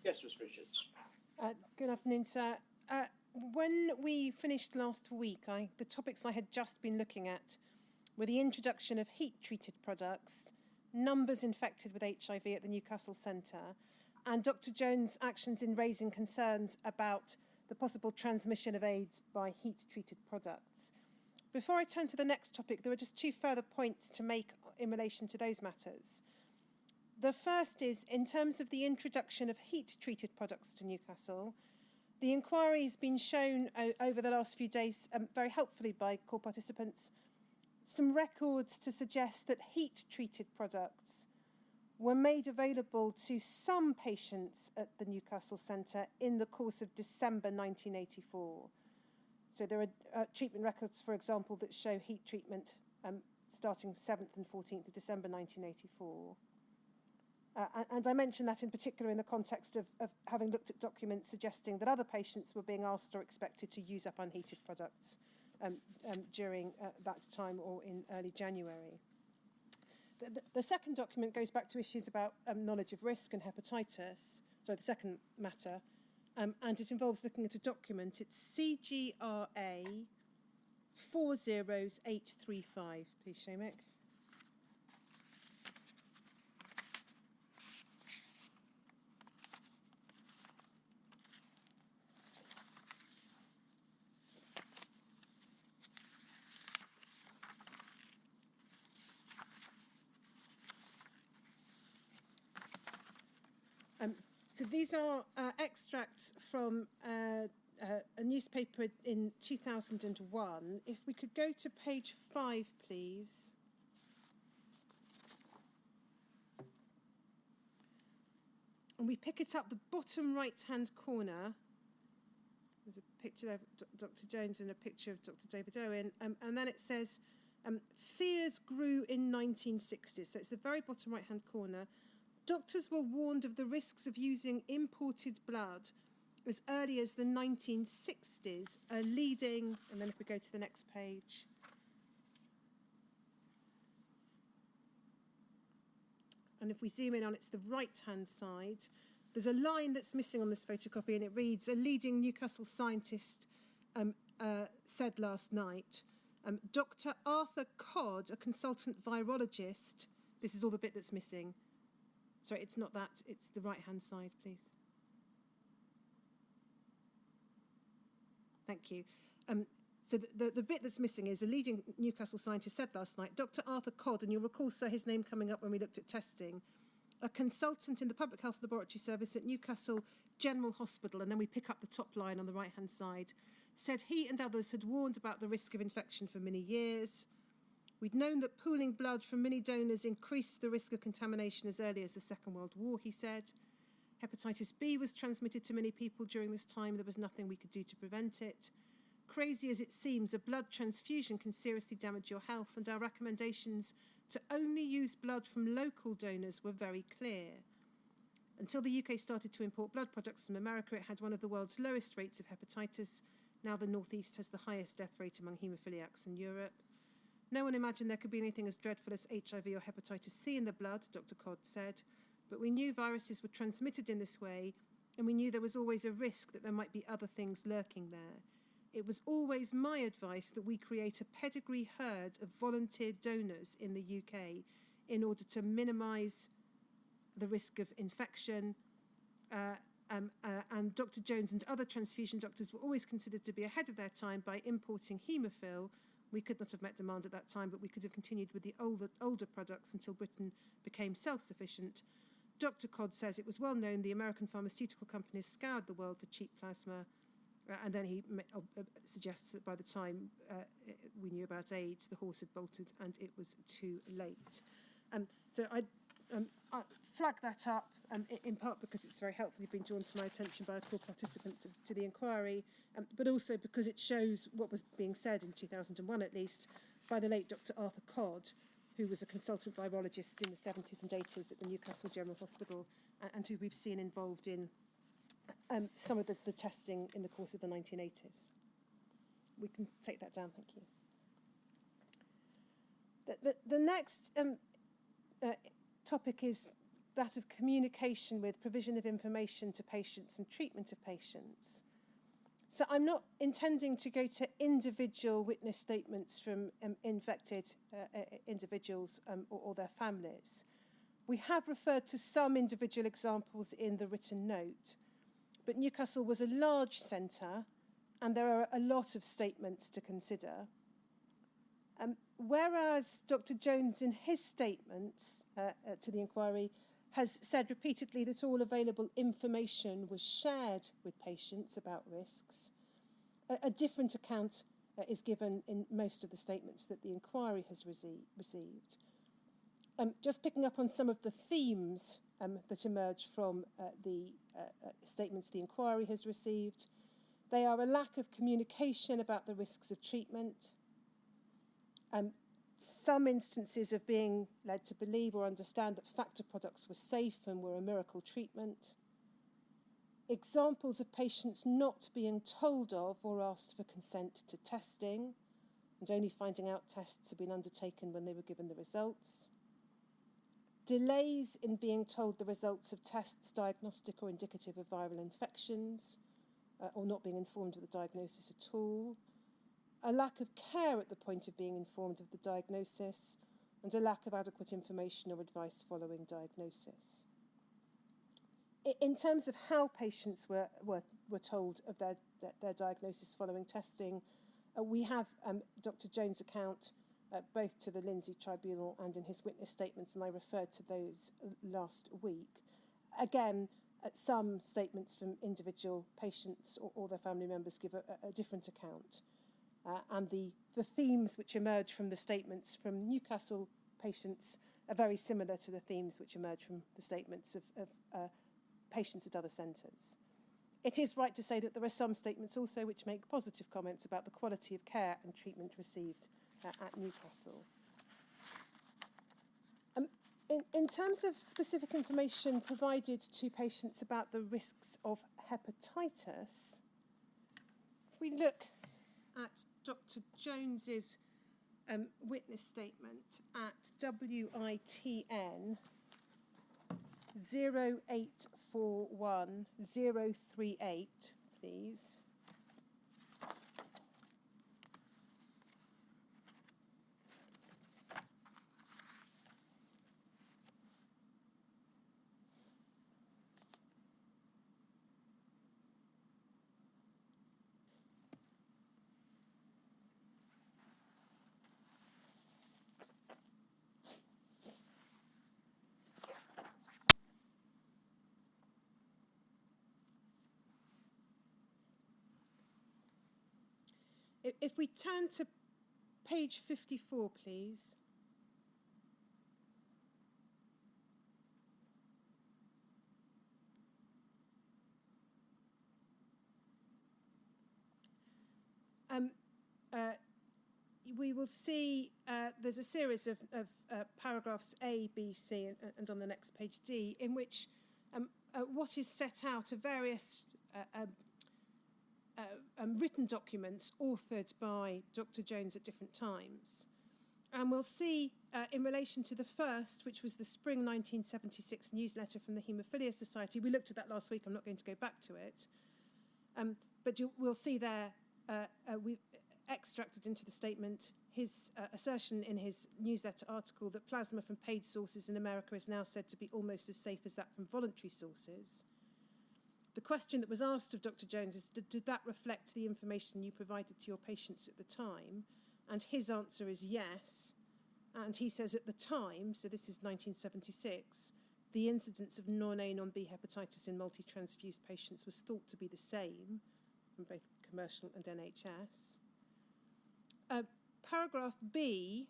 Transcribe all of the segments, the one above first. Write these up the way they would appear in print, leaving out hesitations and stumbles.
Yes, Ms. Richards. Good afternoon, sir. When we finished last week, the topics I had just been looking at were the introduction of heat-treated products, numbers infected with HIV at the Newcastle Centre, and Dr. Jones' actions in raising concerns about the possible transmission of AIDS by heat-treated products. Before I turn to the next topic, there are just two further points to make in relation to those matters. The first is, in terms of the introduction of heat-treated products to Newcastle, the inquiry has been shown over the last few days, very helpfully by core participants, some records to suggest that heat-treated products were made available to some patients at the Newcastle Centre in the course of December 1984. So there are treatment records, for example, that show heat treatment starting 7th and 14th of December 1984. And I mention that in particular in the context of having looked at documents suggesting that other patients were being asked or expected to use up unheated products during that time or in early January. The second document goes back to issues about knowledge of risk and hepatitis. Sorry, the second matter. And it involves looking at a document. It's CGRA 40835. Please, Seamus. So these are extracts from a newspaper in 2001. If we could go to page 5, please. And we pick it up the bottom right-hand corner. There's a picture there of Dr. Jones and a picture of Dr. David Owen. And then it says, fears grew in 1960s. So it's the very bottom right-hand corner. Doctors were warned of the risks of using imported blood as early as the 1960s, a leading, and then if we go to the next page, and if we zoom in on it's the right-hand side, there's a line that's missing on this photocopy, and it reads, a leading Newcastle scientist said last night, Dr. Arthur Codd, a consultant virologist, this is all the bit that's missing. Sorry, it's not that, it's the right-hand side, please. Thank you. So the bit that's missing is a leading Newcastle scientist said last night, Dr. Arthur Codd, and you'll recall, sir, his name coming up when we looked at testing, a consultant in the Public Health Laboratory Service at Newcastle General Hospital, and then we pick up the top line on the right-hand side, said he and others had warned about the risk of infection for many years. We'd known that pooling blood from many donors increased the risk of contamination as early as the Second World War, he said. Hepatitis B was transmitted to many people during this time. There was nothing we could do to prevent it. Crazy as it seems, a blood transfusion can seriously damage your health, and our recommendations to only use blood from local donors were very clear. Until the UK started to import blood products from America, it had one of the world's lowest rates of hepatitis. Now the North East has the highest death rate among haemophiliacs in Europe. No one imagined there could be anything as dreadful as HIV or hepatitis C in the blood, Dr. Codd said, but we knew viruses were transmitted in this way, and we knew there was always a risk that there might be other things lurking there. It was always my advice that we create a pedigree herd of volunteer donors in the UK in order to minimise the risk of infection, and Dr. Jones and other transfusion doctors were always considered to be ahead of their time by importing Hemophilia. We could not have met demand at that time, but we could have continued with the older products until Britain became self-sufficient. Dr. Codd says it was well known the American pharmaceutical companies scoured the world for cheap plasma, and then he suggests that by the time we knew about AIDS, the horse had bolted and it was too late. So I flag that up, in part because it's very helpfully been drawn to my attention by a core participant to the inquiry, but also because it shows what was being said in 2001 at least by the late Dr. Arthur Codd, who was a consultant virologist in the 70s and 80s at the Newcastle General Hospital, and who we've seen involved in some of the testing in the course of the 1980s. We can take that down, thank you. The next topic is that of communication with, provision of information to patients and treatment of patients. So I'm not intending to go to individual witness statements from infected individuals or their families. We have referred to some individual examples in the written note, but Newcastle was a large centre and there are a lot of statements to consider. Whereas Dr. Jones in his statements to the inquiry has said repeatedly that all available information was shared with patients about risks, a different account is given in most of the statements that the inquiry has received. Just picking up on some of the themes that emerge from the statements the inquiry has received, they are a lack of communication about the risks of treatment, some instances of being led to believe or understand that factor products were safe and were a miracle treatment, examples of patients not being told of or asked for consent to testing and only finding out tests had been undertaken when they were given the results, delays in being told the results of tests diagnostic or indicative of viral infections, or not being informed of the diagnosis at all, a lack of care at the point of being informed of the diagnosis, and a lack of adequate information or advice following diagnosis. In terms of how patients were told of their diagnosis following testing, we have Dr. Jones' account both to the Lindsay Tribunal and in his witness statements, and I referred to those last week. Again, some statements from individual patients or their family members give a different account. And the themes which emerge from the statements from Newcastle patients are very similar to the themes which emerge from the statements of patients at other centres. It is right to say that there are some statements also which make positive comments about the quality of care and treatment received at Newcastle. In terms of specific information provided to patients about the risks of hepatitis, if we look at Dr. Jones's witness statement at WITN 0841038, please. If we turn to page 54, please. We will see there's a series of paragraphs A, B, C, and on the next page D, in which what is set out are various written documents authored by Dr. Jones at different times. And we'll see in relation to the first, which was the spring 1976 newsletter from the Haemophilia Society. We looked at that last week, I'm not going to go back to it. But we'll see there, we extracted into the statement his assertion in his newsletter article that plasma from paid sources in America is now said to be almost as safe as that from voluntary sources. The question that was asked of Dr. Jones is, did that reflect the information you provided to your patients at the time? And his answer is yes. And he says at the time, so this is 1976, the incidence of non-A, non-B hepatitis in multi-transfused patients was thought to be the same from both commercial and NHS. Paragraph B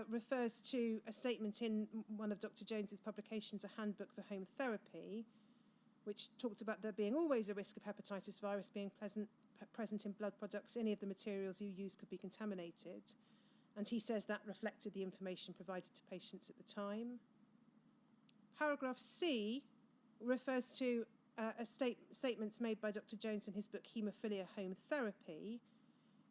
refers to a statement in one of Dr. Jones's publications, a Handbook for Home Therapy, which talked about there being always a risk of hepatitis virus being present in blood products. Any of the materials you use could be contaminated. And he says that reflected the information provided to patients at the time. Paragraph C refers to statements made by Dr. Jones in his book Hemophilia, Home Therapy,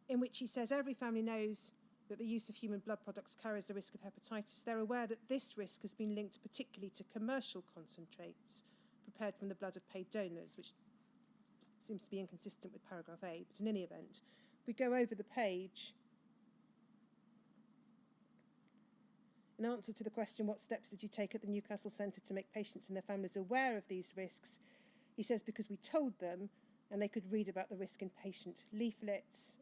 in which he says every family knows that the use of human blood products carries the risk of hepatitis, they're aware that this risk has been linked particularly to commercial concentrates prepared from the blood of paid donors, which seems to be inconsistent with paragraph A, but in any event, we go over the page. In answer to the question, what steps did you take at the Newcastle Centre to make patients and their families aware of these risks? He says, because we told them, and they could read about the risk in patient leaflets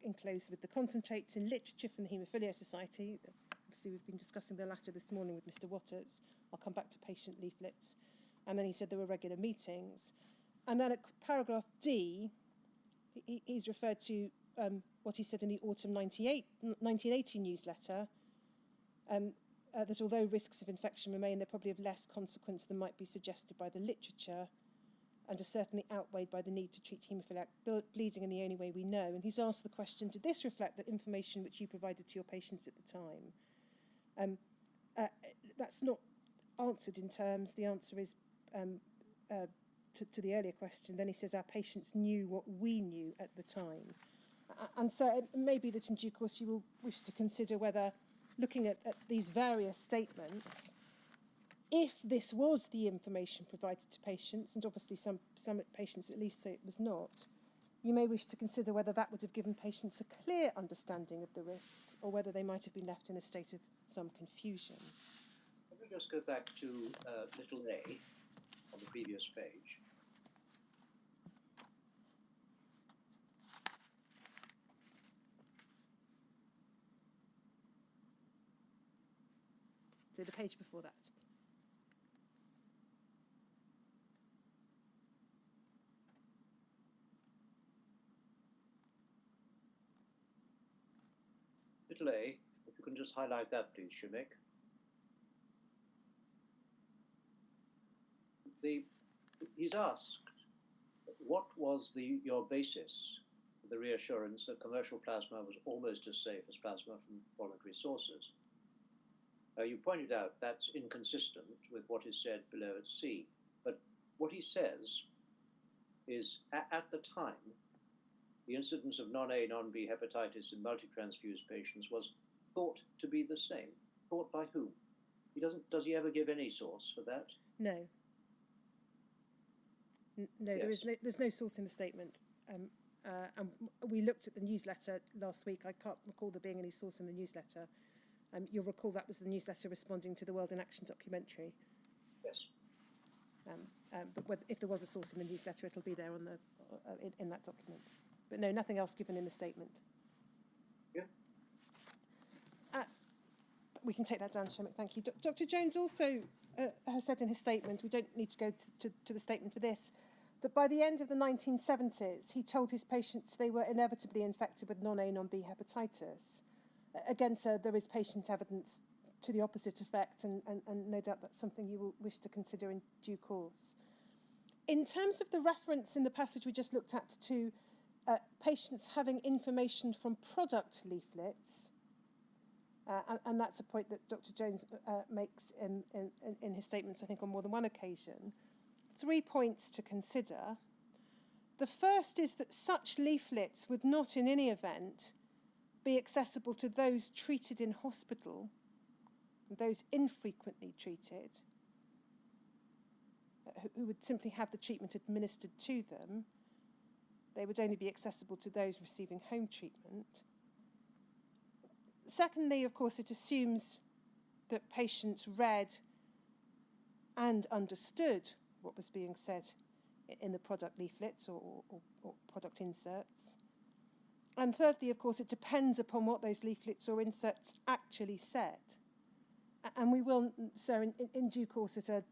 enclosed with the concentrates in literature from the Haemophilia Society. Obviously, we've been discussing the latter this morning with Mr. Waters. I'll come back to patient leaflets. And then he said there were regular meetings. And then at paragraph D, he's referred to what he said in the autumn 1980 newsletter, that although risks of infection remain, they're probably of less consequence than might be suggested by the literature, and are certainly outweighed by the need to treat haemophiliac bleeding in the only way we know. And he's asked the question, did this reflect the information which you provided to your patients at the time? That's not answered in terms. The answer is to the earlier question. Then he says our patients knew what we knew at the time. And so it may be that in due course you will wish to consider whether, looking at these various statements, if this was the information provided to patients, and obviously some patients at least say it was not, you may wish to consider whether that would have given patients a clear understanding of the risks, or whether they might have been left in a state of some confusion. Let me just go back to little a on the previous page. So the page before that. Little a, if you can just highlight that, please, Shumik. He's asked, what was your basis for the reassurance that commercial plasma was almost as safe as plasma from voluntary sources? You pointed out that's inconsistent with what is said below at C, but what he says is at the time, the incidence of non-A, non-B hepatitis in multi-transfused patients was thought to be the same. Thought by whom? Does he ever give any source for that? No. No, Yes. there's no source in the statement. And we looked at the newsletter last week. I can't recall there being any source in the newsletter. You'll recall that was the newsletter responding to the World in Action documentary. Yes. But if there was a source in the newsletter, it'll be there on the in that document. But no, nothing else given in the statement. Yeah. We can take that down, Shemik, thank you. Dr. Jones also has said in his statement, we don't need to go to the statement for this, that by the end of the 1970s, he told his patients they were inevitably infected with non-A, non-B hepatitis. Again, sir, there is patient evidence to the opposite effect, and no doubt that's something you will wish to consider in due course. In terms of the reference in the passage we just looked at to patients having information from product leaflets, and that's a point that Dr. Jones makes in his statements, I think, on more than one occasion. 3 points to consider. The first is that such leaflets would not in any event be accessible to those treated in hospital, those infrequently treated, who would simply have the treatment administered to them. They would only be accessible to those receiving home treatment. Secondly, of course, it assumes that patients read and understood what was being said in the product leaflets or product inserts. And thirdly, of course, it depends upon what those leaflets or inserts actually said. And we will, so in due course at a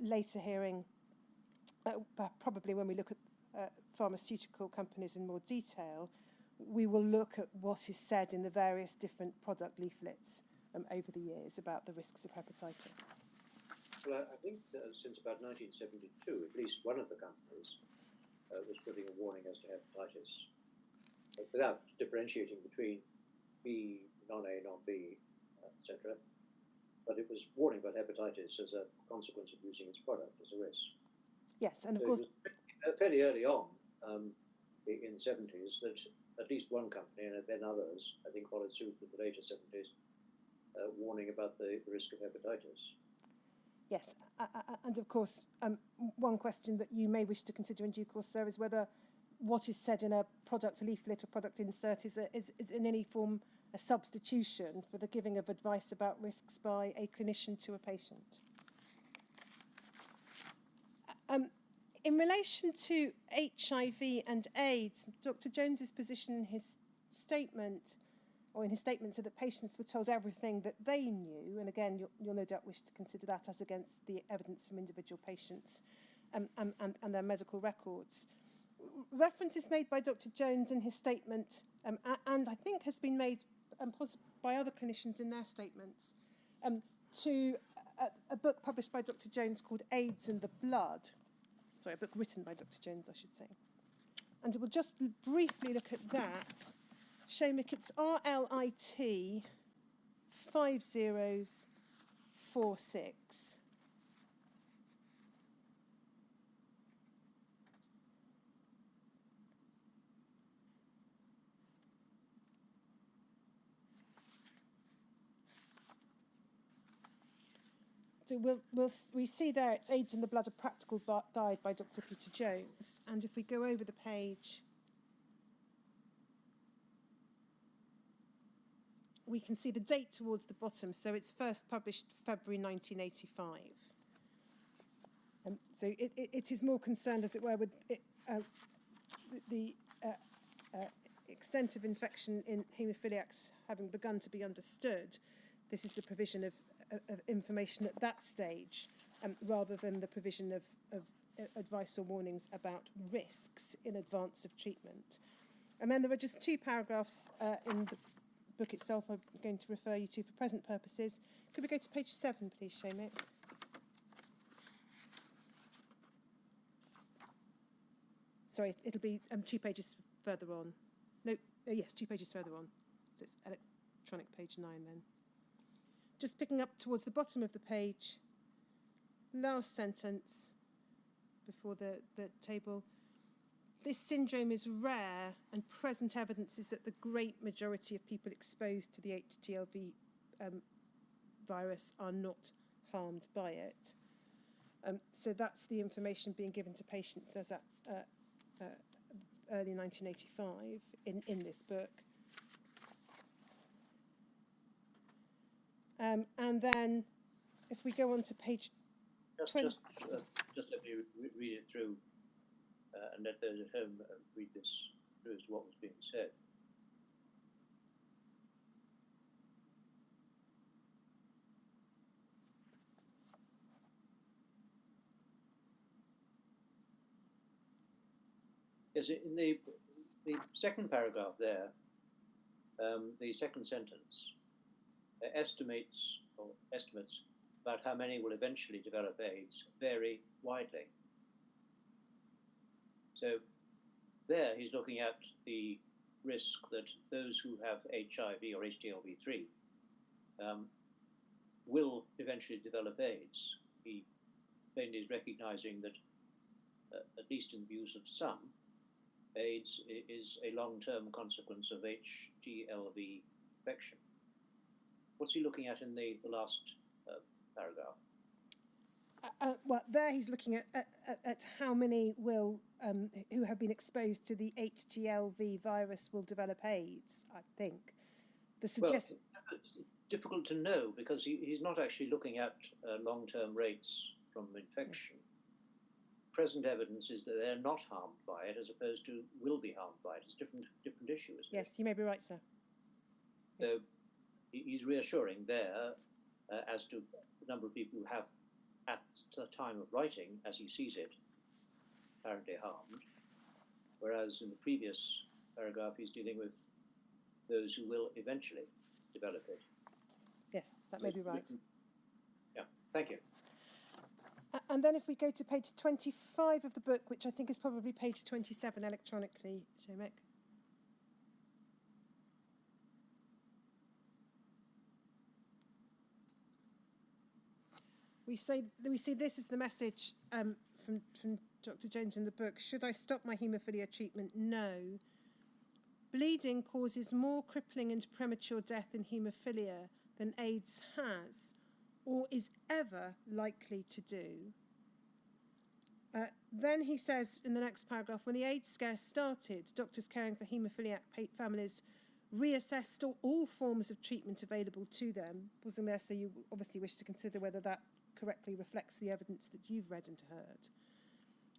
later hearing, probably when we look at pharmaceutical companies in more detail, we will look at what is said in the various different product leaflets over the years about the risks of hepatitis. Well, I think since about 1972, at least one of the companies was putting a warning as to hepatitis, without differentiating between B, non-A, non-B, etc. But it was warning about hepatitis as a consequence of using its product as a risk. Yes, and of so course... it was fairly early on in the 70s that at least one company, and then others, I think, followed suit in the later 70s, warning about the risk of hepatitis. Yes, and of course, one question that you may wish to consider in due course, sir, is whether what is said in a product leaflet or product insert is in any form a substitution for the giving of advice about risks by a clinician to a patient. In relation to HIV and AIDS, Dr. Jones's position in his statement, so that patients were told everything that they knew, and again, you'll no doubt wish to consider that as against the evidence from individual patients and their medical records. Reference is made by Dr. Jones in his statement, and I think has been made by other clinicians in their statements, to a book published by Dr. Jones called AIDS in the Blood. Sorry, a book written by Dr. Jones, I should say. And we'll just briefly look at that. Seamus, it's RLIT 5046. So we see there it's AIDS in the Blood, a practical guide by Dr. Peter Jones. And if we go over the page, we can see the date towards the bottom. So it's first published February 1985. So it is more concerned, as it were, with the extent of infection in haemophiliacs having begun to be understood. This is the provision of information at that stage, rather than the provision of advice or warnings about risks in advance of treatment. And then there are just two paragraphs in the book itself I'm going to refer you to for present purposes. Could we go to page 7, please, Seamus? Sorry, it'll be 2 pages further on. No, yes, 2 pages further on. So it's electronic page 9 then. Just picking up towards the bottom of the page, last sentence before the table. This syndrome is rare, and present evidence is that the great majority of people exposed to the HTLV virus are not harmed by it. So that's the information being given to patients as at early 1985 in this book. And then, if we go on to page 20... Just let me read it through, and let those at home read this through as to what was being said. Yes, in the second paragraph there, the second sentence, estimates about how many will eventually develop AIDS vary widely. So there he's looking at the risk that those who have HIV or HTLV3 will eventually develop AIDS. He plainly is recognizing that, at least in the views of some, AIDS is a long-term consequence of HTLV infection. What's he looking at in the last paragraph? Well, there he's looking at how many will who have been exposed to the HTLV virus will develop AIDS, I think. Well, it's difficult to know because he's not actually looking at long-term rates from infection. Present evidence is that they're not harmed by it as opposed to will be harmed by it. It's a different issue, isn't it? Yes, you may be right, sir. So yes. He's reassuring there as to the number of people who have, at the time of writing, as he sees it, apparently harmed, whereas in the previous paragraph he's dealing with those who will eventually develop it. Yes, that may be right. Yeah, thank you. And then if we go to page 25 of the book, which I think is probably page 27 electronically, Seamus. We see this is the message from Dr. Jones in the book. Should I stop my haemophilia treatment? No. bleeding causes more crippling and premature death in haemophilia than AIDS has, or is ever likely to do. Then he says in the next paragraph, when the AIDS scare started, doctors caring for haemophiliac families reassessed all forms of treatment available to them. Pausing there, so you obviously wish to consider whether that correctly reflects the evidence that you've read and heard.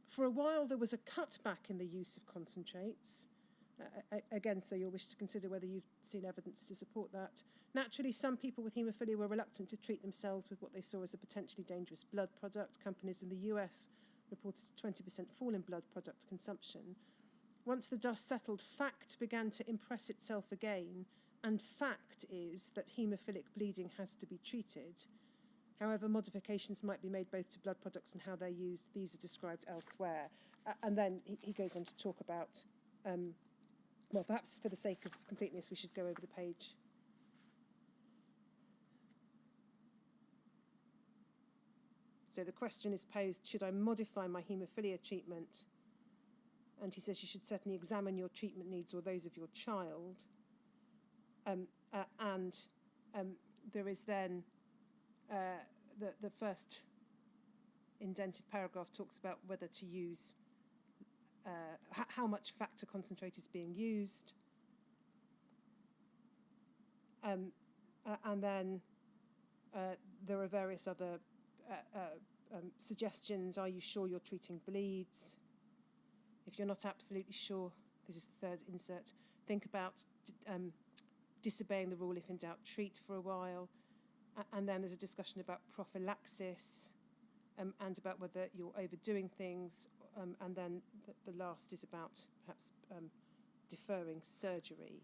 For a while, there was a cutback in the use of concentrates. Again, so you'll wish to consider whether you've seen evidence to support that. Naturally, some people with haemophilia were reluctant to treat themselves with what they saw as a potentially dangerous blood product. Companies in the US reported a 20% fall in blood product consumption. Once the dust settled, fact began to impress itself again, and fact is that haemophilic bleeding has to be treated. However, modifications might be made both to blood products and how they're used. These are described elsewhere. And then he goes on to talk about, well, perhaps for the sake of completeness, we should go over the page. So the question is posed, should I modify my haemophilia treatment? And he says you should certainly examine your treatment needs or those of your child. There is then the first indented paragraph talks about whether to use, how much factor concentrate is being used. And then there are various other suggestions. Are you sure you're treating bleeds? If you're not absolutely sure, this is the third insert, think about disobeying the rule. If in doubt, treat for a while. And then there's a discussion about prophylaxis and about whether you're overdoing things. And then the last is about perhaps deferring surgery.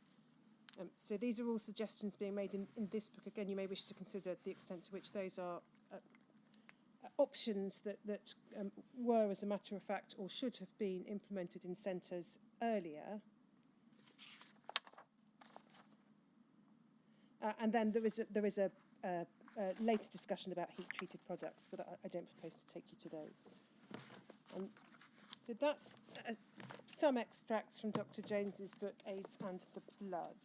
So these are all suggestions being made in this book. Again, you may wish to consider the extent to which those are options that were, as a matter of fact, or should have been implemented in centres earlier. And then there is a later discussion about heat-treated products, but I don't propose to take you to those. So that's some extracts from Dr. Jones's book, AIDS and the Blood.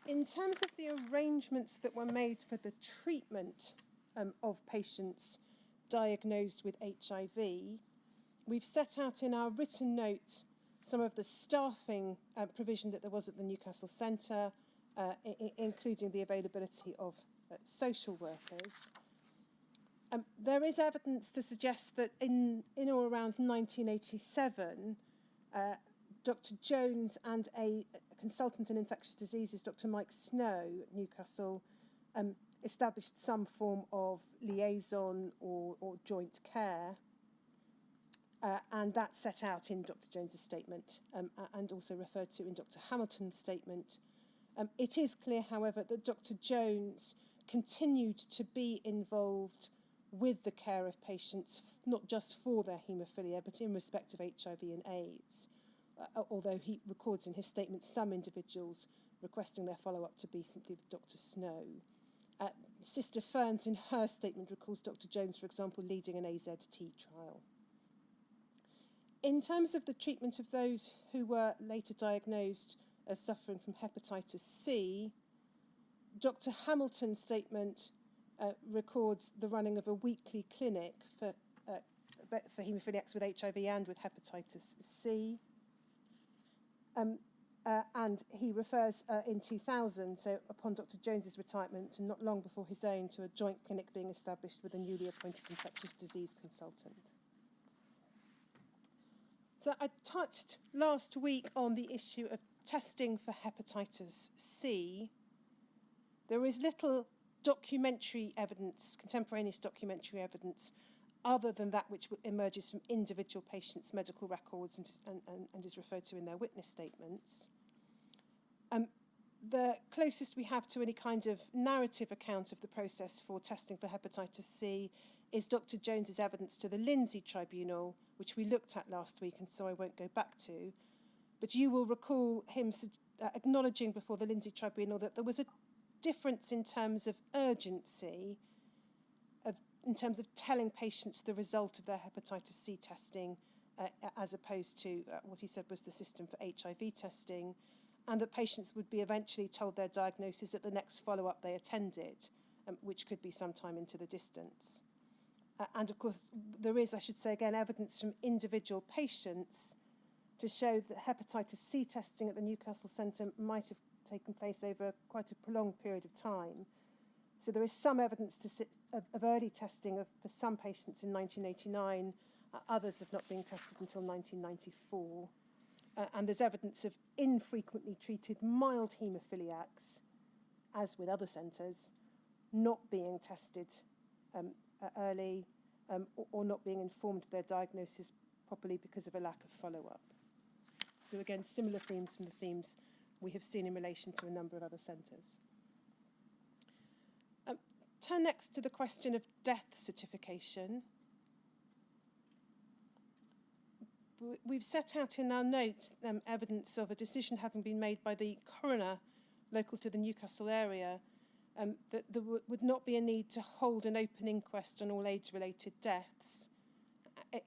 In terms of the arrangements that were made for the treatment of patients diagnosed with HIV, we've set out in our written note some of the staffing provision that there was at the Newcastle Centre, including the availability of social workers. There is evidence to suggest that in or around 1987, Dr. Jones and a consultant in infectious diseases, Dr. Mike Snow at Newcastle, established some form of liaison or joint care, and that's set out in Dr. Jones's statement and also referred to in Dr. Hamilton's statement. It is clear, however, that Dr. Jones continued to be involved with the care of patients, not just for their haemophilia, but in respect of HIV and AIDS, although he records in his statement some individuals requesting their follow-up to be simply with Dr. Snow. Sister Ferns, in her statement, recalls Dr. Jones, for example, leading an AZT trial. In terms of the treatment of those who were later diagnosed as suffering from hepatitis C, Dr. Hamilton's statement records the running of a weekly clinic for haemophiliacs with HIV and with hepatitis C. And he refers in 2000, so upon Dr. Jones's retirement and not long before his own, to a joint clinic being established with a newly appointed infectious disease consultant. So I touched last week on the issue of testing for hepatitis C. There is little documentary evidence, contemporaneous documentary evidence, other than that which emerges from individual patients' medical records and is referred to in their witness statements. The closest we have to any kind of narrative account of the process for testing for hepatitis C is Dr. Jones's evidence to the Lindsay Tribunal, which we looked at last week, and so I won't go back to. But you will recall him acknowledging before the Lindsay Tribunal that there was a difference in terms of urgency, in terms of telling patients the result of their hepatitis C testing as opposed to what he said was the system for HIV testing, and that patients would be eventually told their diagnosis at the next follow-up they attended, which could be sometime into the distance. And of course, there is, I should say again, evidence from individual patients to show that hepatitis C testing at the Newcastle Centre might have taken place over quite a prolonged period of time. So there is some evidence of early testing for some patients in 1989, others have not been tested until 1994. And there's evidence of infrequently treated mild haemophiliacs, as with other centres, not being tested early or not being informed of their diagnosis properly because of a lack of follow-up. So again, similar themes from the themes we have seen in relation to a number of other centres. Turn next to the question of death certification. We've set out in our notes evidence of a decision having been made by the coroner local to the Newcastle area that there would not be a need to hold an open inquest on all age-related deaths,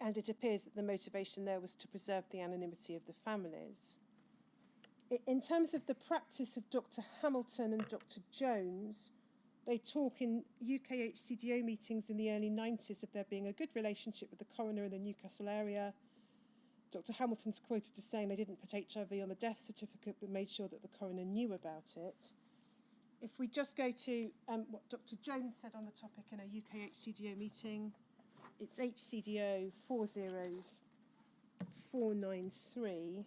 and it appears that the motivation there was to preserve the anonymity of the families. In terms of the practice of Dr. Hamilton and Dr. Jones, they talk in UK HCDO meetings in the early 90s of there being a good relationship with the coroner in the Newcastle area. Dr. Hamilton's quoted as saying they didn't put HIV on the death certificate but made sure that the coroner knew about it. If we just go to what Dr. Jones said on the topic in a UK HCDO meeting, it's HCDO 40493.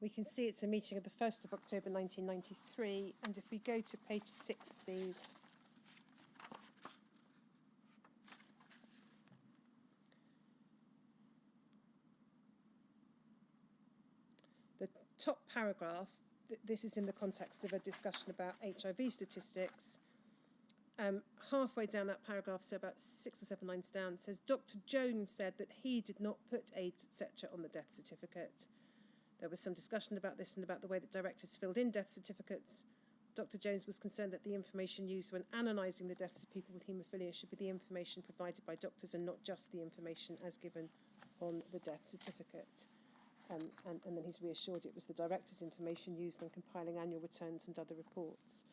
We can see it's a meeting of the 1st of October 1993, and if we go to page 6, please. The top paragraph, this is in the context of a discussion about HIV statistics. Halfway down that paragraph, so about 6 or 7 lines down, says, Dr. Jones said that he did not put AIDS, etc. on the death certificate. There was some discussion about this and about the way that directors filled in death certificates. Dr. Jones was concerned that the information used when analysing the deaths of people with haemophilia should be the information provided by doctors and not just the information as given on the death certificate. And then he's reassured it was the director's information used when compiling annual returns and other reports.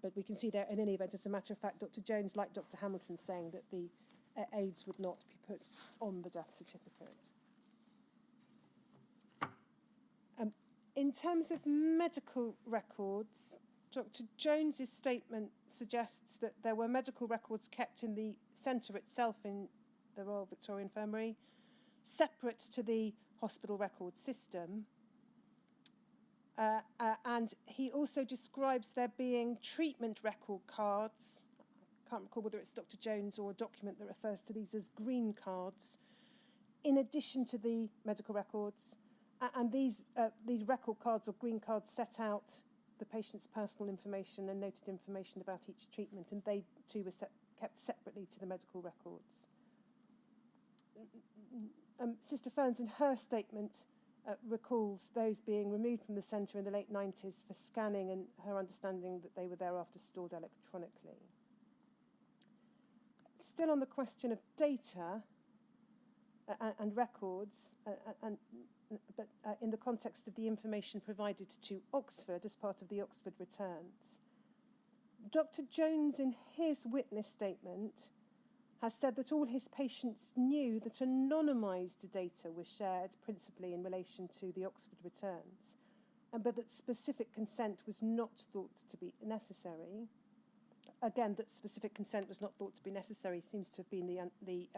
But we can see there, in any event, as a matter of fact, Dr. Jones, like Dr. Hamilton, saying that the AIDS would not be put on the death certificate. In terms of medical records, Dr. Jones's statement suggests that there were medical records kept in the centre itself in the Royal Victoria Infirmary, separate to the hospital record system. And he also describes there being treatment record cards. I can't recall whether it's Dr. Jones or a document that refers to these as green cards, in addition to the medical records. And these record cards or green cards set out the patient's personal information and noted information about each treatment, and they too were kept separately to the medical records. Sister Ferns, in her statement, recalls those being removed from the centre in the late 90s for scanning, and her understanding that they were thereafter stored electronically. Still on the question of data and records, but in the context of the information provided to Oxford as part of the Oxford returns. Dr. Jones, in his witness statement, has said that all his patients knew that anonymised data was shared principally in relation to the Oxford returns, but that specific consent was not thought to be necessary. Again, that specific consent was not thought to be necessary seems to have been the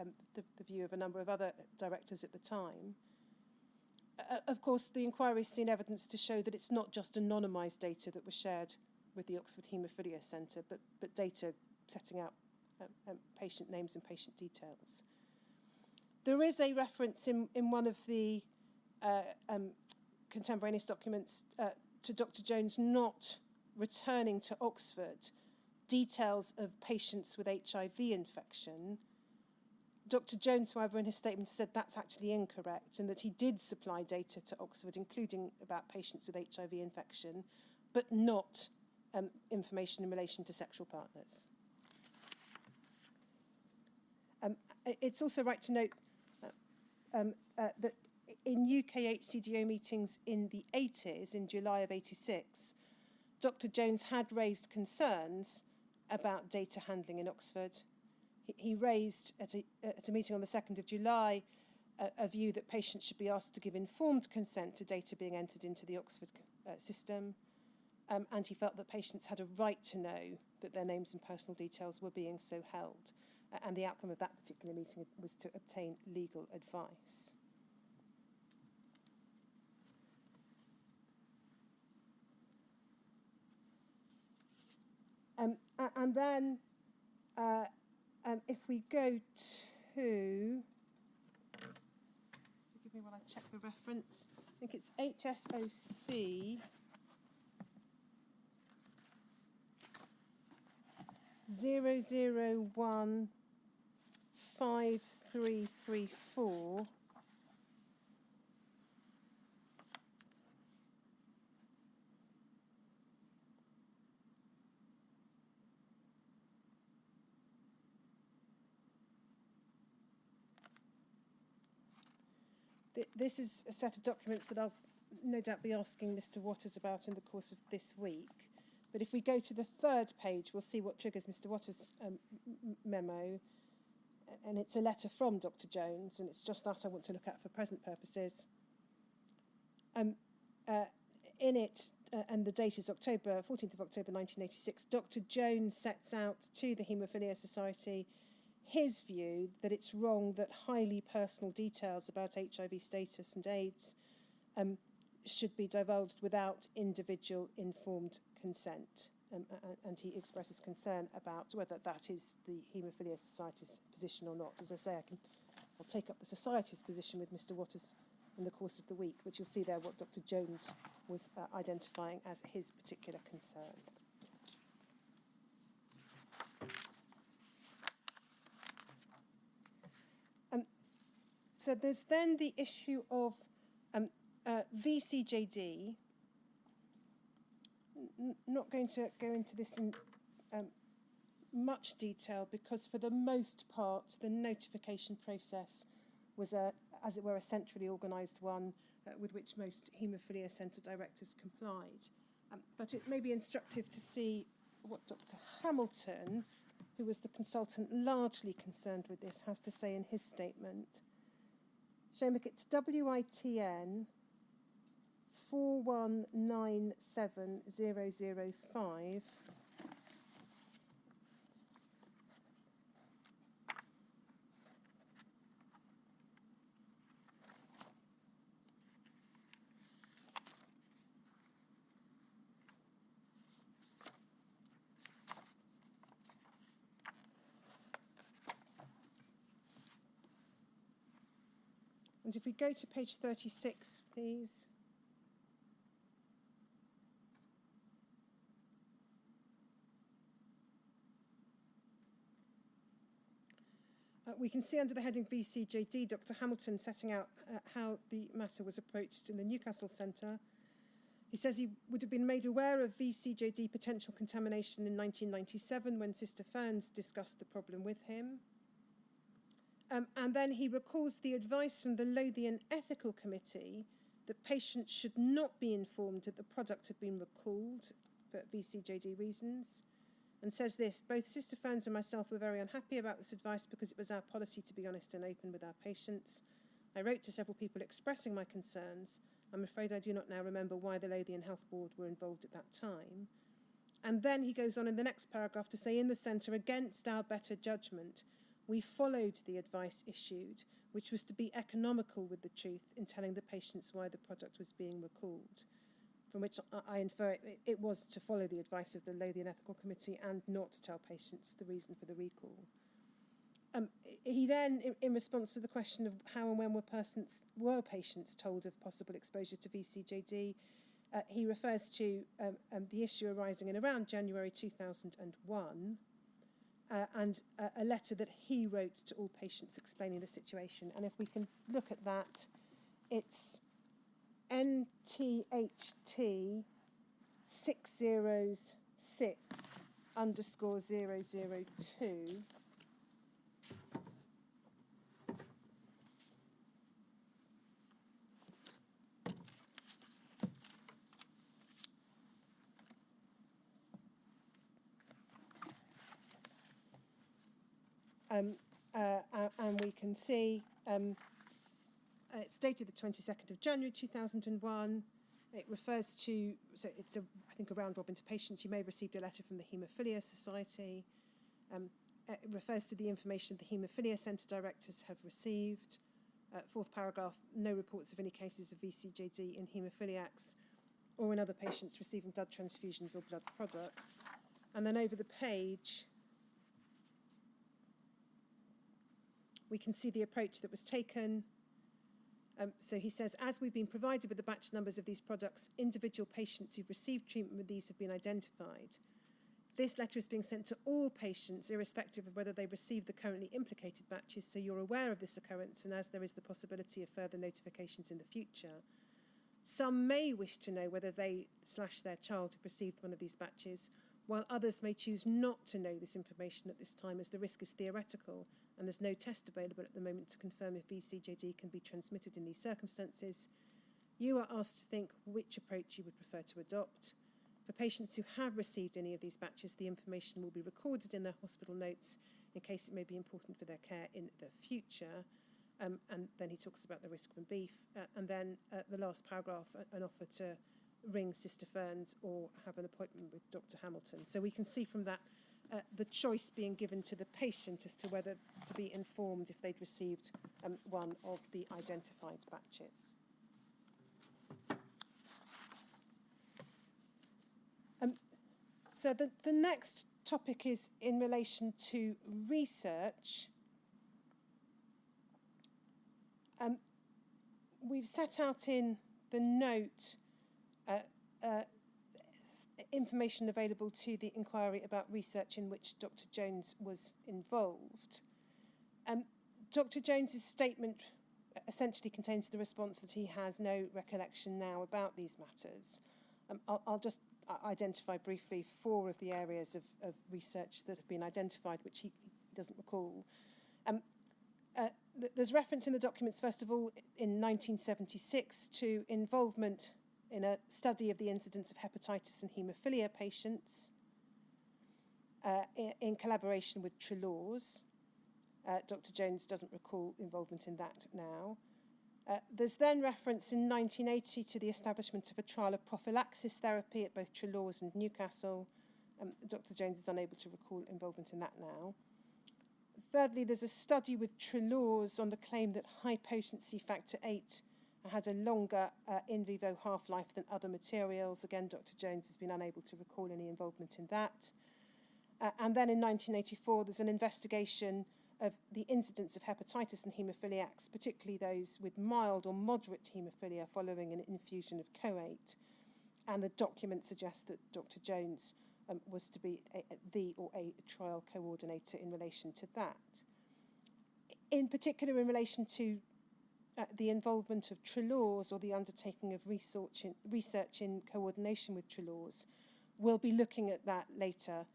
view of a number of other directors at the time. Of course, the inquiry's seen evidence to show that it's not just anonymised data that was shared with the Oxford Haemophilia Centre, but data setting out patient names and patient details. There is a reference in one of the contemporaneous documents to Dr. Jones not returning to Oxford details of patients with HIV infection. Dr. Jones, however, in his statement said that's actually incorrect and that he did supply data to Oxford, including about patients with HIV infection, but not information in relation to sexual partners. It's also right to note that in UK HCGO meetings in the 80s, in July of 86, Dr. Jones had raised concerns about data handling in Oxford. He raised at a meeting on the 2nd of July a view that patients should be asked to give informed consent to data being entered into the Oxford system, and he felt that patients had a right to know that their names and personal details were being so held. And the outcome of that particular meeting was to obtain legal advice. And then if we go to, forgive me while I check the reference, I think it's HSOC 0015334. This is a set of documents that I'll no doubt be asking Mr. Waters about in the course of this week. But if we go to the 3rd page, we'll see what triggers Mr. Waters' memo. And it's a letter from Dr. Jones, and it's just that I want to look at for present purposes. In it, and the date is 14th of October 1986, Dr. Jones sets out to the Haemophilia Society his view that it's wrong that highly personal details about HIV status and AIDS should be divulged without individual informed consent. And he expresses concern about whether that is the Haemophilia Society's position or not. As I say, I'll take up the Society's position with Mr. Waters in the course of the week, but you'll see there what Dr. Jones was identifying as his particular concern. So there's then the issue of VCJD. Not going to go into this in much detail because for the most part the notification process was as it were a centrally organised one with which most haemophilia centre directors complied. But it may be instructive to see what Dr. Hamilton, who was the consultant largely concerned with this, has to say in his statement. Seamus, it's WITN 4197005. And if we go to page 36, please. We can see under the heading VCJD, Dr. Hamilton setting out how the matter was approached in the Newcastle Centre. He says he would have been made aware of VCJD potential contamination in 1997 when Sister Ferns discussed the problem with him. And then he recalls the advice from the Lothian Ethical Committee that patients should not be informed that the product had been recalled for VCJD reasons, and says this: both Sister Ferns and myself were very unhappy about this advice because it was our policy to be honest and open with our patients. I wrote to several people expressing my concerns. I'm afraid I do not now remember why the Lothian Health Board were involved at that time. And then he goes on in the next paragraph to say, in the centre, against our better judgment, we followed the advice issued, which was to be economical with the truth in telling the patients why the product was being recalled, from which I infer it was to follow the advice of the Lothian Ethical Committee and not to tell patients the reason for the recall. He then, in response to the question of how and when were patients told of possible exposure to VCJD, he refers to the issue arising in around January 2001 and a letter that he wrote to all patients explaining the situation. And if we can look at that, it's NTHT 606_002. And we can see it's dated the 22nd of January 2001. It refers to, so it's I think a round robin to patients. You may have received a letter from the Hemophilia Society. It refers to the information the Hemophilia Centre directors have received. Fourth paragraph, no reports of any cases of VCJD in haemophiliacs or in other patients receiving blood transfusions or blood products. And then over the page, we can see the approach that was taken. So he says, as we've been provided with the batch numbers of these products, individual patients who've received treatment with these have been identified. This letter is being sent to all patients, irrespective of whether they received the currently implicated batches, so you're aware of this occurrence, and as there is the possibility of further notifications in the future. Some may wish to know whether they/their child have received one of these batches, while others may choose not to know this information at this time, as the risk is theoretical and there's no test available at the moment to confirm if VCJD can be transmitted in these circumstances. You are asked to think which approach you would prefer to adopt. For patients who have received any of these batches, the information will be recorded in their hospital notes in case it may be important for their care in the future. And then he talks about the risk from beef. And then the last paragraph, an offer to ring Sister Ferns or have an appointment with Dr. Hamilton. So we can see from that the choice being given to the patient as to whether to be informed if they'd received one of the identified batches. So the next topic is in relation to research. We've set out in the note information available to the inquiry about research in which Dr. Jones was involved. Dr. Jones's statement essentially contains the response that he has no recollection now about these matters. I'll just identify briefly 4 of the areas of research that have been identified, which he doesn't recall. There's reference in the documents, first of all, in 1976 to involvement in a study of the incidence of hepatitis and haemophilia patients in collaboration with Trelaws. Dr. Jones doesn't recall involvement in that now. There's then reference in 1980 to the establishment of a trial of prophylaxis therapy at both Trelaws and Newcastle. Dr. Jones is unable to recall involvement in that now. Thirdly, there's a study with Trelaws on the claim that high potency factor 8 had a longer in vivo half-life than other materials. Again, Dr. Jones has been unable to recall any involvement in that. And then in 1984, there's an investigation of the incidence of hepatitis in haemophiliacs, particularly those with mild or moderate haemophilia following an infusion of coate. And the document suggests that Dr. Jones was to be a trial coordinator in relation to that. In particular, in relation to the involvement of Trelaws or the undertaking of research in coordination with Trelaws, we'll be looking at that later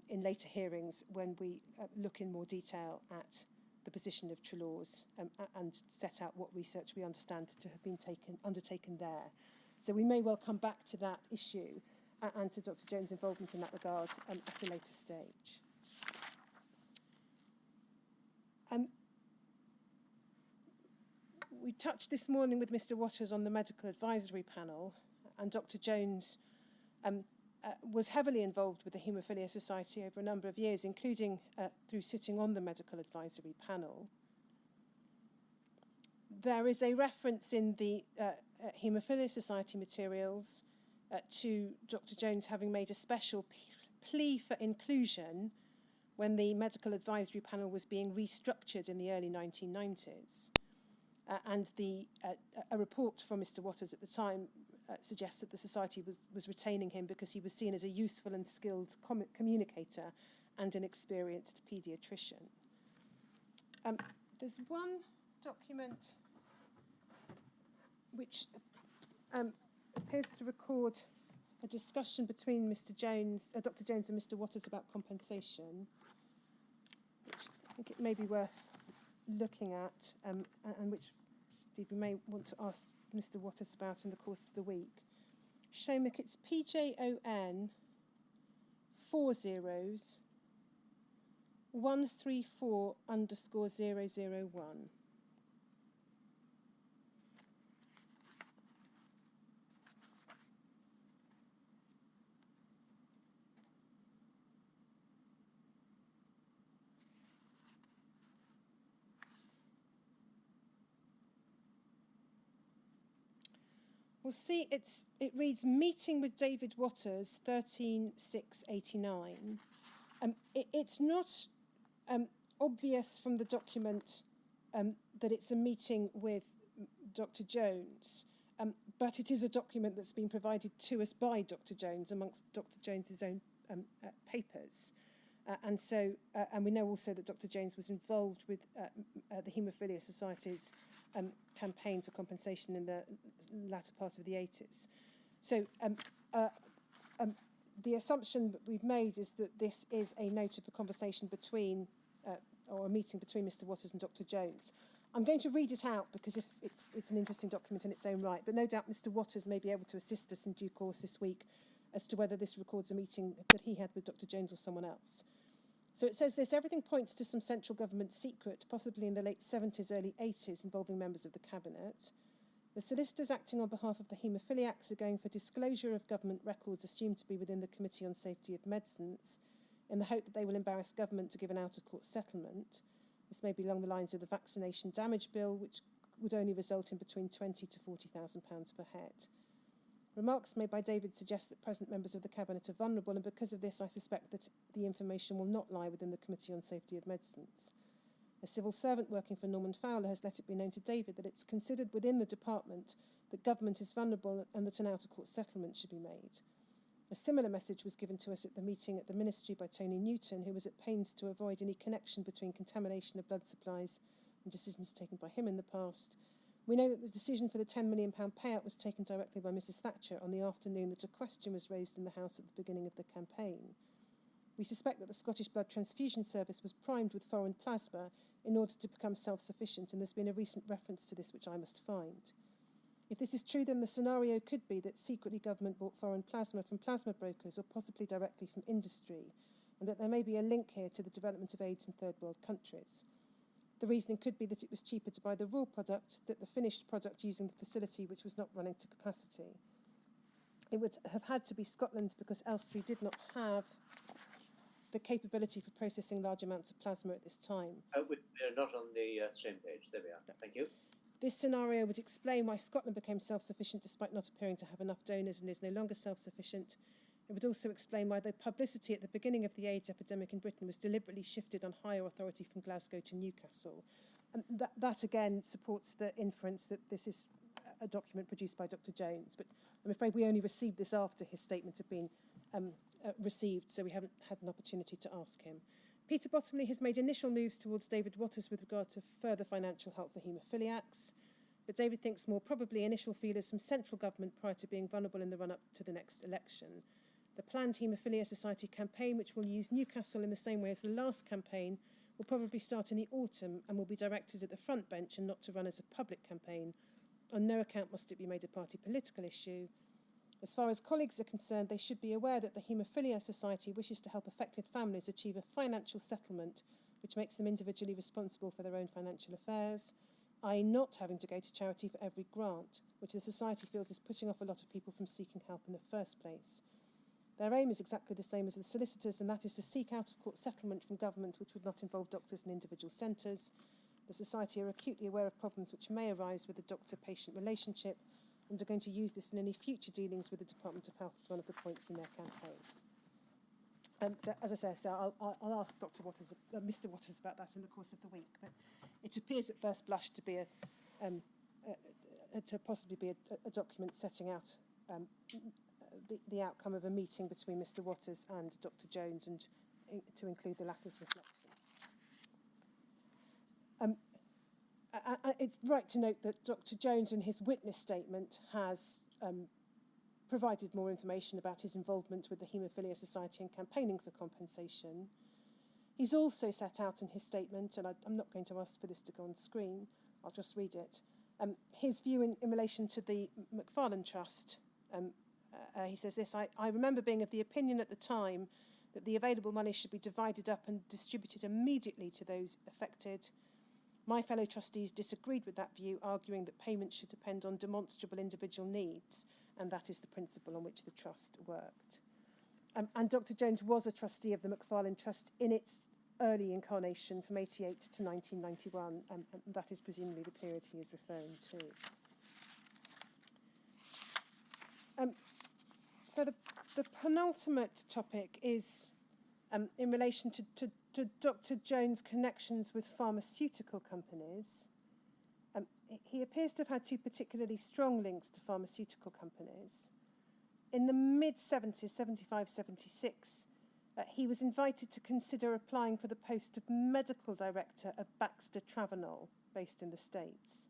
in later hearings when we look in more detail at the position of Trelaws and set out what research we understand to have been undertaken there. So we may well come back to that issue and to Dr. Jones' involvement in that regard at a later stage. We touched this morning with Mr. Waters on the medical advisory panel, and Dr. Jones was heavily involved with the Haemophilia Society over a number of years, including through sitting on the medical advisory panel. There is a reference in the Haemophilia Society materials to Dr. Jones having made a special plea for inclusion when the medical advisory panel was being restructured in the early 1990s. And a report from Mr. Waters at the time suggests that the society was retaining him because he was seen as a useful and skilled communicator and an experienced paediatrician. There's one document which appears to record a discussion between Dr. Jones and Mr. Waters about compensation, which I think it may be worth looking at, and which we may want to ask Mr. Waters about in the course of the week. Shomik, it's PJON 40-134_001. We'll see, it reads, meeting with David Waters, 13/6/89. It's not obvious from the document that it's a meeting with Dr. Jones, but it is a document that's been provided to us by Dr. Jones amongst Dr. Jones's own papers. And we know also that Dr. Jones was involved with the Haemophilia Society's campaign for compensation in the latter part of the 80s. So the assumption that we've made is that this is a note of a conversation between, or a meeting between Mr. Waters and Dr. Jones. I'm going to read it out because if it's an interesting document in its own right, but no doubt Mr. Waters may be able to assist us in due course this week as to whether this records a meeting that he had with Dr. Jones or someone else. So it says this: everything points to some central government secret, possibly in the late 70s, early 80s, involving members of the cabinet. The solicitors acting on behalf of the haemophiliacs are going for disclosure of government records assumed to be within the Committee on Safety of Medicines, in the hope that they will embarrass government to give an out-of-court settlement. This may be along the lines of the vaccination damage bill, which would only result in between £20,000 to £40,000 per head. Remarks made by David suggest that present members of the Cabinet are vulnerable, and because of this I suspect that the information will not lie within the Committee on Safety of Medicines. A civil servant working for Norman Fowler has let it be known to David that it's considered within the department that government is vulnerable and that an out-of-court settlement should be made. A similar message was given to us at the meeting at the Ministry by Tony Newton, who was at pains to avoid any connection between contamination of blood supplies and decisions taken by him in the past. We know that the decision for the £10 million payout was taken directly by Mrs Thatcher on the afternoon that a question was raised in the House at the beginning of the campaign. We suspect that the Scottish Blood Transfusion Service was primed with foreign plasma in order to become self-sufficient, and there's been a recent reference to this which I must find. If this is true, then the scenario could be that secretly government bought foreign plasma from plasma brokers or possibly directly from industry, and that there may be a link here to the development of AIDS in third world countries. The reasoning could be that it was cheaper to buy the raw product than the finished product using the facility which was not running to capacity. It would have had to be Scotland because Elstree did not have the capability for processing large amounts of plasma at this time. We're not on the same page. There we are. No. Thank you. This scenario would explain why Scotland became self-sufficient despite not appearing to have enough donors and is no longer self-sufficient. It would also explain why the publicity at the beginning of the AIDS epidemic in Britain was deliberately shifted on higher authority from Glasgow to Newcastle. And that again supports the inference that this is a document produced by Dr. Jones. But I'm afraid we only received this after his statement had been received, so we haven't had an opportunity to ask him. Peter Bottomley has made initial moves towards David Waters with regard to further financial help for haemophiliacs, but David thinks more probably initial feelers from central government prior to being vulnerable in the run-up to the next election. The planned Haemophilia Society campaign, which will use Newcastle in the same way as the last campaign, will probably start in the autumn and will be directed at the front bench and not to run as a public campaign. On no account must it be made a party political issue. As far as colleagues are concerned, they should be aware that the Haemophilia Society wishes to help affected families achieve a financial settlement which makes them individually responsible for their own financial affairs, i.e. not having to go to charity for every grant, which the Society feels is putting off a lot of people from seeking help in the first place. Their aim is exactly the same as the solicitors, and that is to seek out-of-court settlement from government which would not involve doctors and individual centres. The Society are acutely aware of problems which may arise with the doctor-patient relationship and are going to use this in any future dealings with the Department of Health as one of the points in their campaign. So, as I say, I'll ask Mr. Waters about that in the course of the week, but it appears at first blush to be possibly be a document setting out the outcome of a meeting between Mr. Waters and Dr. Jones, and to include the latter's reflections. It's right to note that Dr. Jones, in his witness statement, has provided more information about his involvement with the Haemophilia Society and campaigning for compensation. He's also set out in his statement, and I'm not going to ask for this to go on screen, I'll just read it, his view in relation to the McFarlane Trust. He says this: I remember being of the opinion at the time that the available money should be divided up and distributed immediately to those affected. My fellow trustees disagreed with that view, arguing that payment should depend on demonstrable individual needs, and that is the principle on which the trust worked. And Dr. Jones was a trustee of the McFarlane Trust in its early incarnation from 88 to 1991, and that is presumably the period he is referring to. So the penultimate topic is in relation to Dr. Jones' connections with pharmaceutical companies. He appears to have had two particularly strong links to pharmaceutical companies. In the mid-70s, 75, 76, he was invited to consider applying for the post of medical director of Baxter Travenol, based in the States.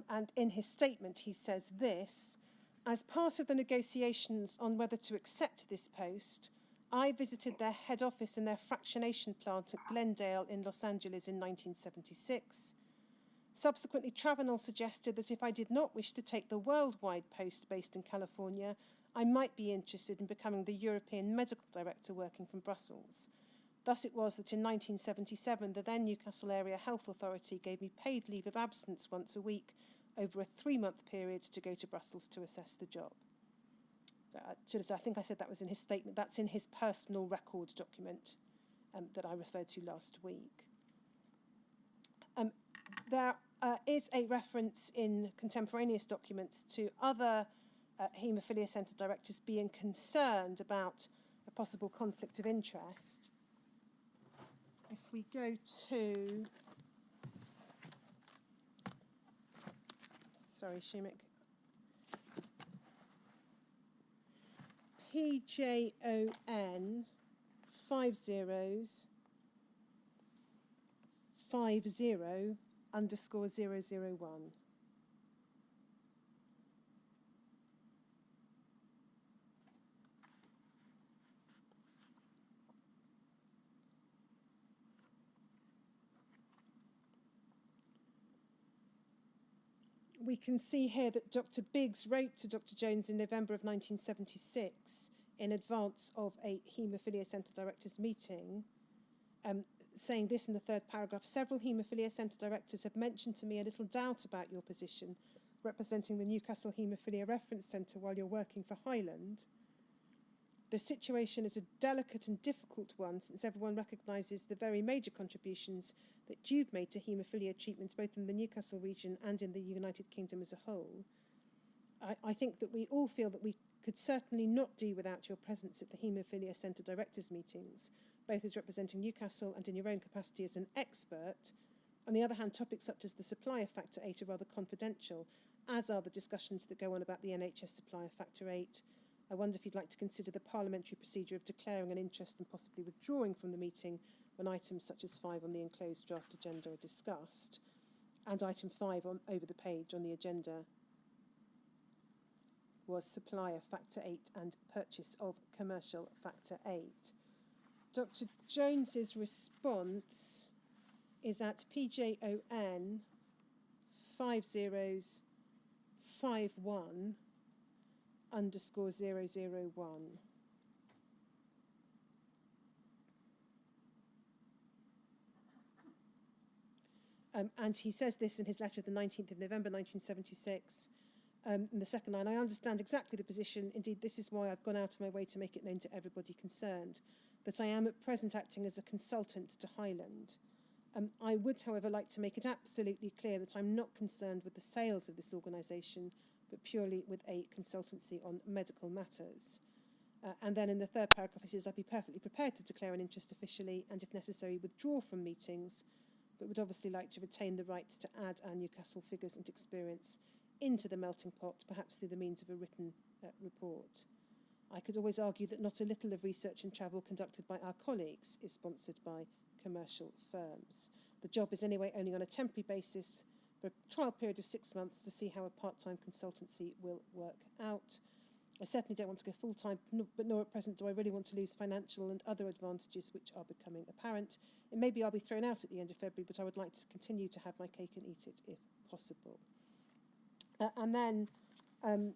And in his statement, he says this: as part of the negotiations on whether to accept this post, I visited their head office and their fractionation plant at Glendale in Los Angeles in 1976. Subsequently, Travenol suggested that if I did not wish to take the worldwide post based in California, I might be interested in becoming the European medical director working from Brussels. Thus it was that in 1977, the then Newcastle Area Health Authority gave me paid leave of absence once a week over a 3-month period to go to Brussels to assess the job. I think I said that was in his statement. That's in his personal record document that I referred to last week. There is a reference in contemporaneous documents to other haemophilia centre directors being concerned about a possible conflict of interest. If we go to... Sorry, Shumik. PJON 5050_001. We can see here that Dr. Biggs wrote to Dr. Jones in November of 1976 in advance of a Haemophilia Centre Directors meeting, saying this in the third paragraph: several Haemophilia Centre Directors have mentioned to me a little doubt about your position representing the Newcastle Haemophilia Reference Centre while you're working for Highland. The situation is a delicate and difficult one, since everyone recognises the very major contributions that you've made to haemophilia treatments both in the Newcastle region and in the United Kingdom as a whole. I think that we all feel that we could certainly not do without your presence at the Haemophilia Centre Directors meetings, both as representing Newcastle and in your own capacity as an expert. On the other hand, topics such as the supply of Factor 8 are rather confidential, as are the discussions that go on about the NHS supply of Factor 8. I wonder if you'd like to consider the parliamentary procedure of declaring an interest and possibly withdrawing from the meeting when items such as 5 on the enclosed draft agenda are discussed, and item 5 over the page on the agenda was supply of Factor 8 and purchase of commercial Factor 8. Dr. Jones's response is at PJON 5051_001. And he says this in his letter of the 19th of November 1976. In the second line, I understand exactly the position. Indeed, this is why I've gone out of my way to make it known to everybody concerned, that I am at present acting as a consultant to Highland. I would, however, like to make it absolutely clear that I'm not concerned with the sales of this organisation, but purely with a consultancy on medical matters. And then in the third paragraph, it says, I'd be perfectly prepared to declare an interest officially and, if necessary, withdraw from meetings, but would obviously like to retain the right to add our Newcastle figures and experience into the melting pot, perhaps through the means of a written report. I could always argue that not a little of research and travel conducted by our colleagues is sponsored by commercial firms. The job is anyway only on a temporary basis for a trial period of 6 months to see how a part-time consultancy will work out. I certainly don't want to go full-time, but nor at present do I really want to lose financial and other advantages which are becoming apparent. It may be I'll be thrown out at the end of February, but I would like to continue to have my cake and eat it if possible. And then, I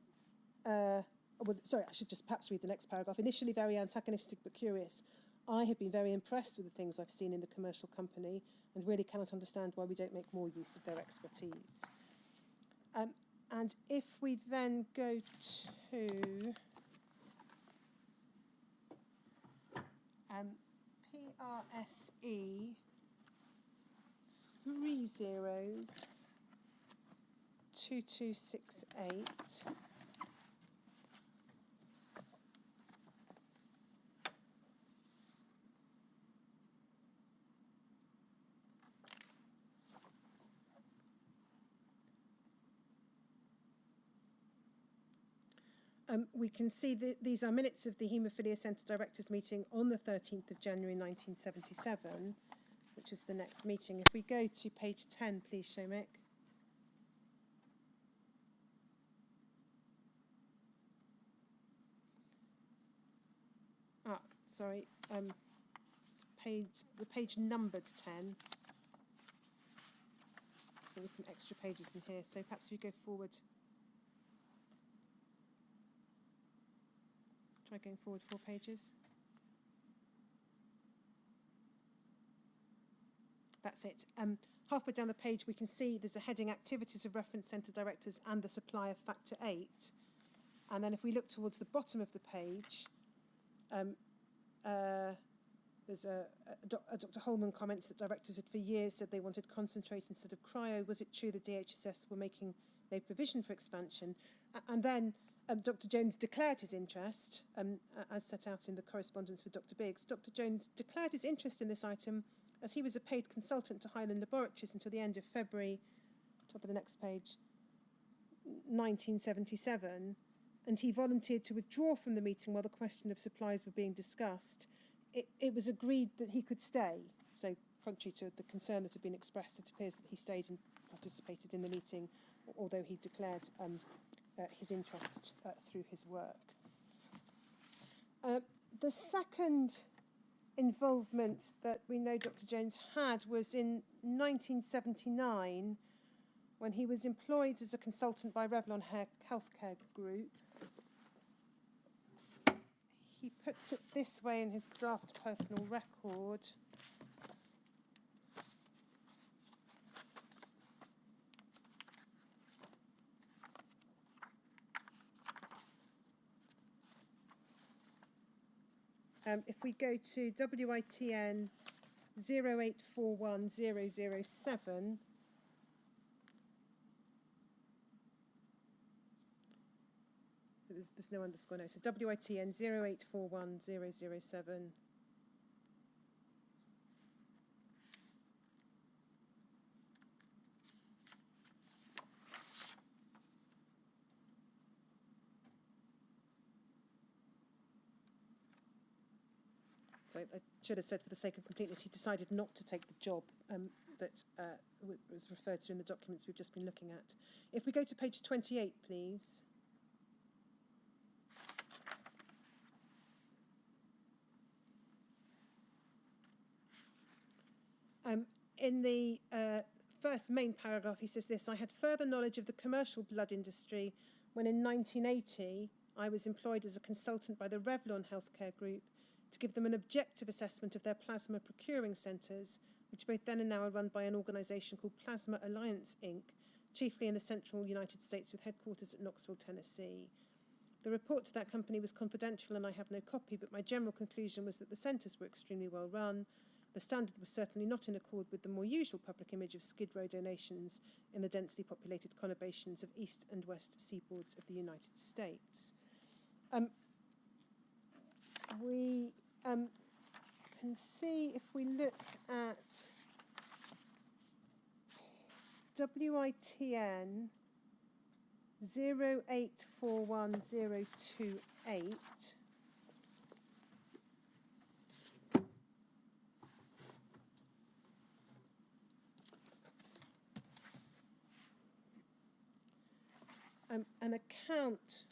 should just perhaps read the next paragraph. Initially very antagonistic but curious, I have been very impressed with the things I've seen in the commercial company and really cannot understand why we don't make more use of their expertise. And if we then go to PRSE 302268. We can see that these are minutes of the Haemophilia Centre Directors meeting on the 13th of January 1977, which is the next meeting. If we go to page 10, please, Shomik. Sorry, it's the page numbered 10. There's some extra pages in here, so perhaps we go forward. Try going forward 4 pages. That's it. Halfway down the page, we can see there's a heading Activities of Reference Centre Directors and the Supply of Factor 8. And then if we look towards the bottom of the page, there's Dr. Holman comments that directors had for years said they wanted concentrate instead of cryo. Was it true the DHSS were making no provision for expansion? And then Dr. Jones declared his interest, as set out in the correspondence with Dr. Biggs. Dr. Jones declared his interest in this item as he was a paid consultant to Highland Laboratories until the end of February, top of the next page, 1977, and he volunteered to withdraw from the meeting while the question of supplies were being discussed. It was agreed that he could stay. So, contrary to the concern that had been expressed, it appears that he stayed and participated in the meeting, although he declared his interest through his work. The second involvement that we know Dr. Jones had was in 1979 when he was employed as a consultant by Revlon Healthcare Group. He puts it this way in his draft personal record. If we go to WITN 0841007, there's no underscore, no, so WITN 0841007. So I should have said, for the sake of completeness, he decided not to take the job that was referred to in the documents we've just been looking at. If we go to page 28, please. In the first main paragraph, he says this: I had further knowledge of the commercial blood industry when in 1980 I was employed as a consultant by the Revlon Healthcare Group to give them an objective assessment of their plasma procuring centres, which both then and now are run by an organisation called Plasma Alliance Inc., chiefly in the central United States with headquarters at Knoxville, Tennessee. The report to that company was confidential and I have no copy, but my general conclusion was that the centres were extremely well run. The standard was certainly not in accord with the more usual public image of Skid Row donations in the densely populated conurbations of east and west seaboards of the United States. We can see, if we look at WITN 0841028, an account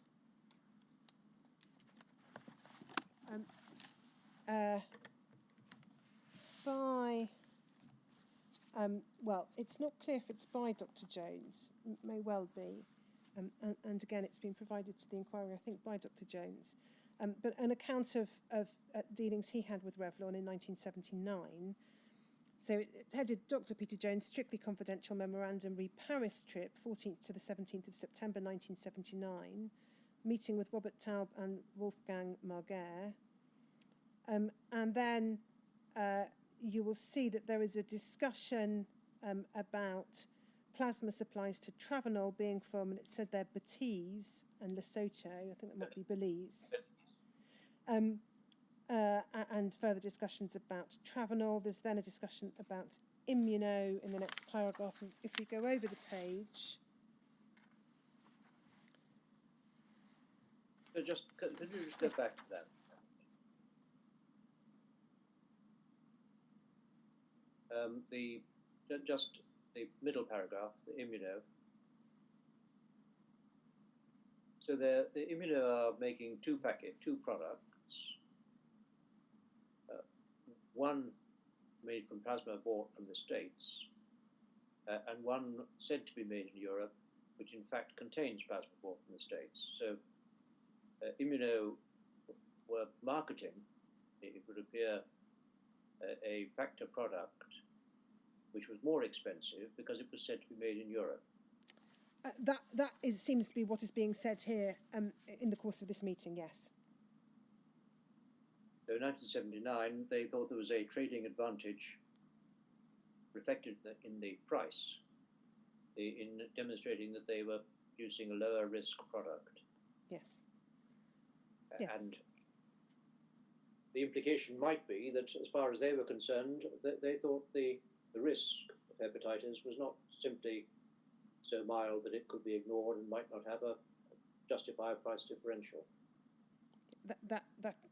by, well, it's not clear if it's by Dr. Jones, it may well be, and again it's been provided to the inquiry, I think, by Dr. Jones, but an account of dealings he had with Revlon in 1979. So it's headed Dr. Peter Jones, strictly confidential memorandum, re-Paris trip, 14th to the 17th of September 1979, meeting with Robert Taub and Wolfgang Marguer. And then you will see that there is a discussion about plasma supplies to Travenol being from, and it said there, Belize and Lesotho, I think that might be Belize. And further discussions about Travenol. There's then a discussion about Immuno in the next paragraph. And if we go over the page. So just, could you just go back to that? Just the middle paragraph, the Immuno. So the Immuno are making two products. One made from plasma bought from the States, and one said to be made in Europe, which in fact contains plasma bought from the States. So Immuno were marketing, it would appear, a factor product which was more expensive because it was said to be made in Europe. Seems to be what is being said here in the course of this meeting, yes. So in 1979, they thought there was a trading advantage reflected in the price, in demonstrating that they were producing a lower risk product. Yes. And the implication might be that, as far as they were concerned, that they thought the risk of hepatitis was not simply so mild that it could be ignored and might not have a justify a price differential. That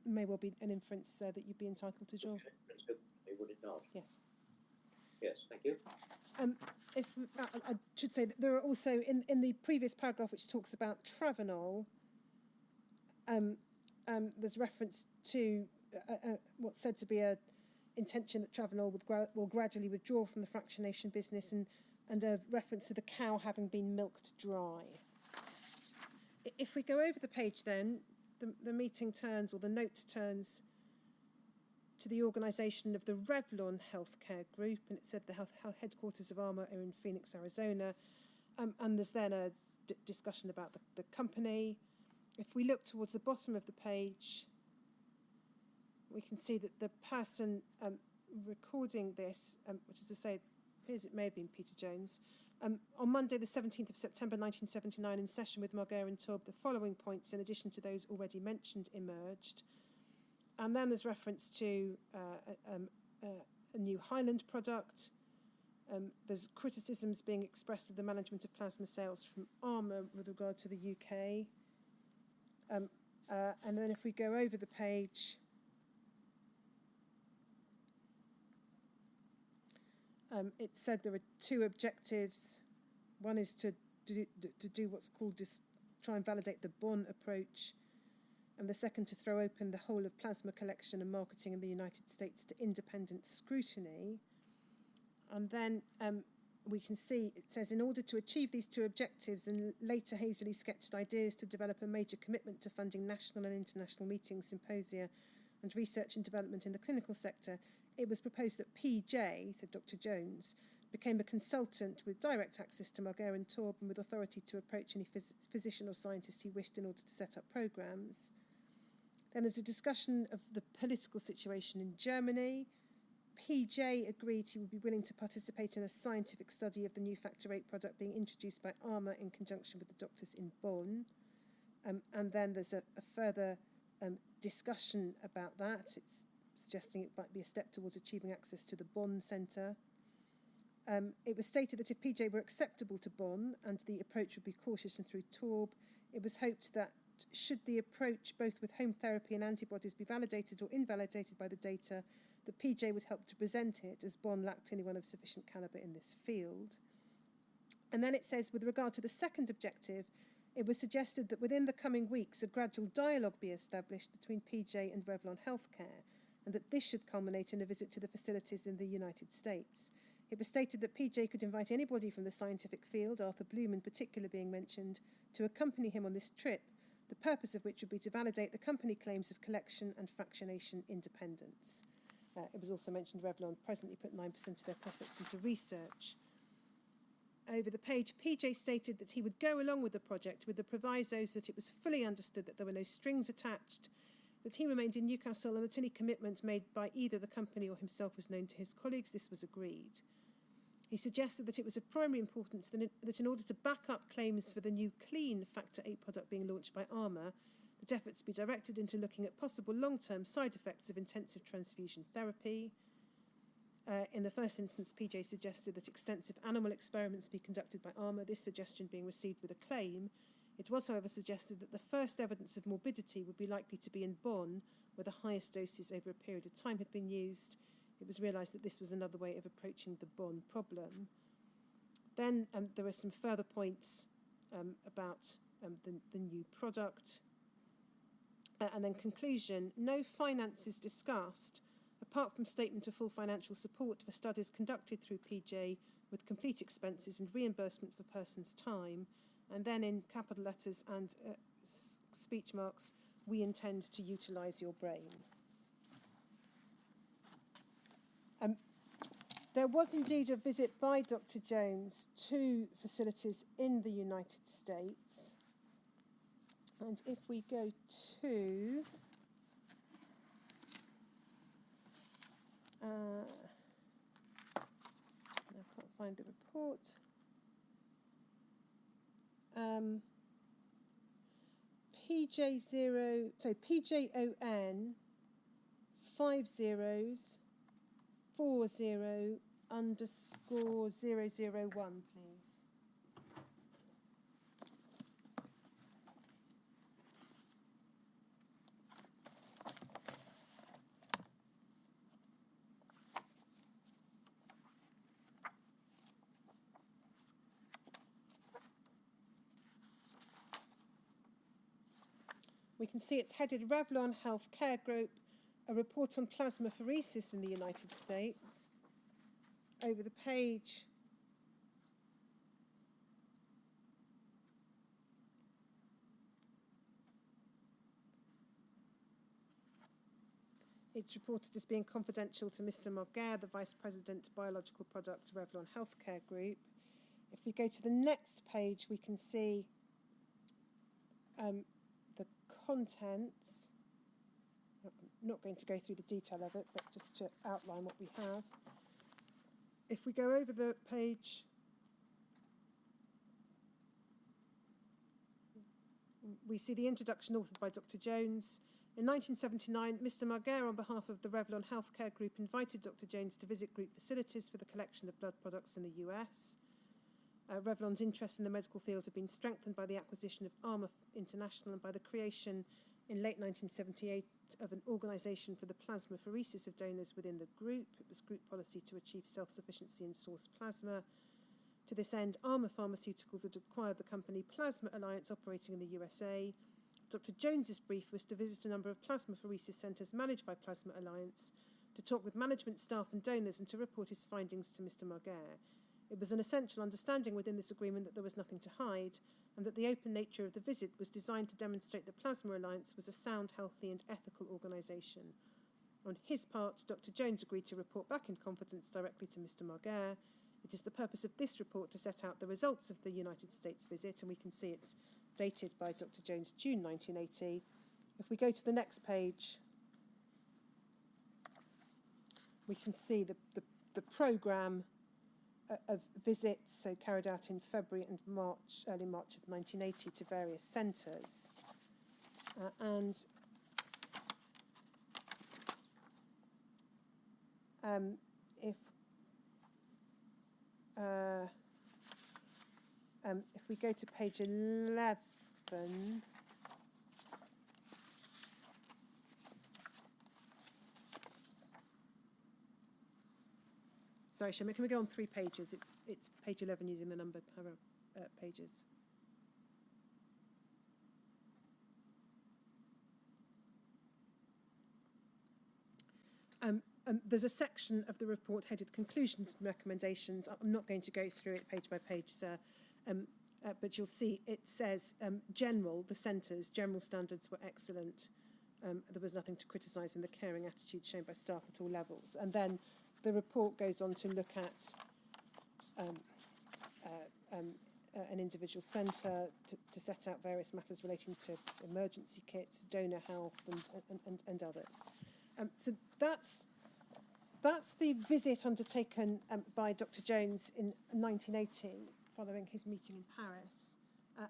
may well be an inference that you'd be entitled to draw. Would it not? Yes. Yes, thank you. If I should say that there are also in the previous paragraph which talks about Travenol, there's reference to what's said to be a intention that Travenol will gradually withdraw from the fractionation business, and a reference to the cow having been milked dry. If we go over the page then, the meeting turns, or the note turns, to the organisation of the Revlon Healthcare Group, and it said the headquarters of ARMA are in Phoenix, Arizona, and there's then a discussion about the company. If we look towards the bottom of the page, we can see that the person recording this, which, as I say, appears it may have been Peter Jones, on Monday the 17th of September 1979, in session with Marguer and Taub, the following points, in addition to those already mentioned, emerged. And then there's reference to a new Highland product. There's criticisms being expressed of the management of plasma sales from ARMA with regard to the UK. And then if we go over the page, it said there are two objectives. One is to do what's called try and validate the Bonn approach, and the second to throw open the whole of plasma collection and marketing in the United States to independent scrutiny. And then we can see it says, in order to achieve these two objectives, and later hazily sketched ideas to develop a major commitment to funding national and international meetings, symposia, and research and development in the clinical sector, it was proposed that PJ, said Dr. Jones, became a consultant with direct access to Marguerite and Torb and with authority to approach any physician or scientist he wished in order to set up programmes. Then there's a discussion of the political situation in Germany. PJ agreed he would be willing to participate in a scientific study of the new Factor VIII product being introduced by ARMA in conjunction with the doctors in Bonn. And then there's a further discussion about that. It's suggesting it might be a step towards achieving access to the Bonn Centre. It was stated that if PJ were acceptable to Bonn and the approach would be cautious and through Torb, it was hoped that should the approach both with home therapy and antibodies be validated or invalidated by the data, that PJ would help to present it, as Bonn lacked anyone of sufficient calibre in this field. And then it says, with regard to the second objective, it was suggested that within the coming weeks a gradual dialogue be established between PJ and Revlon Healthcare, and that this should culminate in a visit to the facilities in the United States. It was stated that PJ could invite anybody from the scientific field, Arthur Bloom in particular being mentioned, to accompany him on this trip, the purpose of which would be to validate the company claims of collection and fractionation independence. It was also mentioned Revlon presently put 9% of their profits into research. Over the page, PJ stated that he would go along with the project with the provisos that it was fully understood that there were no strings attached, that he remained in Newcastle, and that any commitment made by either the company or himself was known to his colleagues. This was agreed. He suggested that it was of primary importance that in order to back up claims for the new clean Factor VIII product being launched by ARMA, that efforts be directed into looking at possible long-term side effects of intensive transfusion therapy. In the first instance, PJ suggested that extensive animal experiments be conducted by ARMA, this suggestion being received with acclaim. It was, however, suggested that the first evidence of morbidity would be likely to be in Bonn, where the highest doses over a period of time had been used. It was realised that this was another way of approaching the Bonn problem. Then there were some further points about the new product. And then conclusion, no finance is discussed, apart from statement of full financial support for studies conducted through PJ with complete expenses and reimbursement for person's time. And then in capital letters and speech marks, we intend to utilise your brain. There was indeed a visit by Dr. Jones to facilities in the United States. And if we go to I can't find the report. PJON 5040_001, please. We can see it's headed Revlon Healthcare Group, a report on plasmapheresis in the United States. Over the page, it's reported as being confidential to Mr. Marguerite, the Vice President, Biological Products, Revlon Healthcare Group. If we go to the next page, we can see the contents. I'm not going to go through the detail of it, but just to outline what we have. If we go over the page, we see the introduction authored by Dr. Jones. In 1979, Mr. Marguerite, on behalf of the Revlon Healthcare Group, invited Dr. Jones to visit group facilities for the collection of blood products in the US. Revlon's interest in the medical field had been strengthened by the acquisition of ARMA International and by the creation in late 1978 of an organisation for the plasmapheresis of donors within the group. It was group policy to achieve self-sufficiency in source plasma. To this end, ARMA Pharmaceuticals had acquired the company Plasma Alliance operating in the USA. Dr. Jones's brief was to visit a number of plasmapheresis centres managed by Plasma Alliance, to talk with management staff and donors and to report his findings to Mr. Marguerite. It was an essential understanding within this agreement that there was nothing to hide, and that the open nature of the visit was designed to demonstrate that Plasma Alliance was a sound, healthy and ethical organisation. On his part, Dr. Jones agreed to report back in confidence directly to Mr. Marguerite. It is the purpose of this report to set out the results of the United States visit, and we can see it's dated by Dr. Jones, June 1980. If we go to the next page, we can see the programme of visits, so carried out in February and March, early March of 1980 to various centres. If we go to page 11, sorry, Shema, can we go on 3 pages? It's page 11 using the numbered pages. There's a section of the report headed Conclusions and Recommendations. I'm not going to go through it page by page, sir, but you'll see it says the centres, general standards were excellent. There was nothing to criticise in the caring attitude shown by staff at all levels. And then the report goes on to look at an individual centre to set out various matters relating to emergency kits, donor health, and others. So that's the visit undertaken by Dr. Jones in 1980, following his meeting in Paris,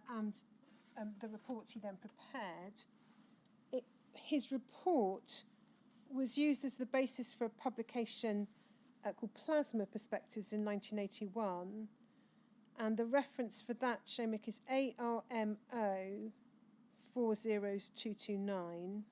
and the report he then prepared. His report was used as the basis for a publication called Plasma Perspectives in 1981, and the reference for that, Shomik, is ARMO 40229.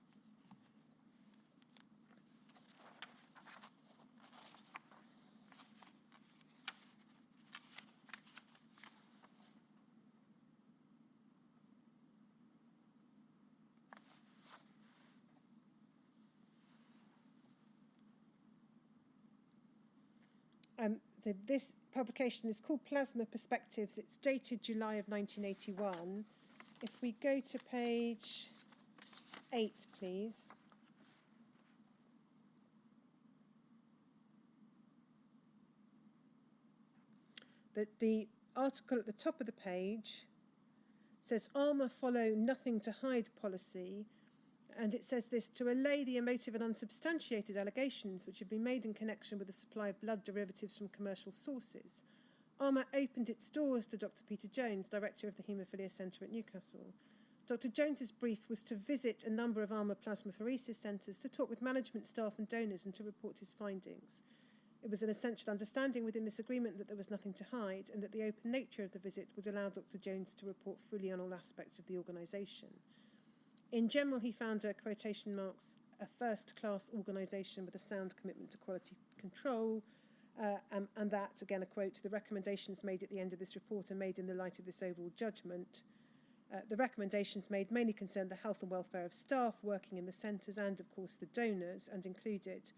This publication is called Plasma Perspectives. It's dated July of 1981. If we go to page 8, please. The article at the top of the page says, "Armour follow nothing to hide policy," and it says this: "To allay the emotive and unsubstantiated allegations which have been made in connection with the supply of blood derivatives from commercial sources, Armour opened its doors to Dr. Peter Jones, director of the Haemophilia Centre at Newcastle. Dr. Jones's brief was to visit a number of Armour plasmapheresis centres, to talk with management staff and donors, and to report his findings. It was an essential understanding within this agreement that there was nothing to hide, and that the open nature of the visit would allow Dr. Jones to report fully on all aspects of the organisation. In general, he found a quotation marks a first-class organisation with a sound commitment to quality control, and that, again, a quote, the recommendations made at the end of this report are made in the light of this overall judgment. The recommendations made mainly concern the health and welfare of staff working in the centres and, of course, the donors, and included,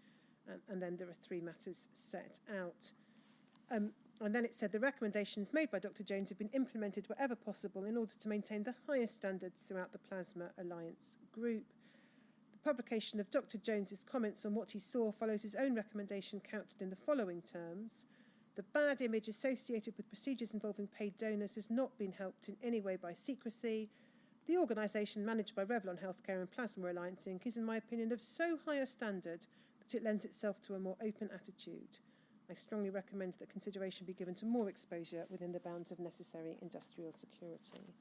and then there are 3 matters set out. And then it said the recommendations made by Dr. Jones have been implemented wherever possible in order to maintain the highest standards throughout the Plasma Alliance group. The publication of Dr. Jones's comments on what he saw follows his own recommendation counted in the following terms. The bad image associated with procedures involving paid donors has not been helped in any way by secrecy. The organisation managed by Revlon Healthcare and Plasma Alliance Inc. is, in my opinion, of so high a standard that it lends itself to a more open attitude. I strongly recommend that consideration be given to more exposure within the bounds of necessary industrial security."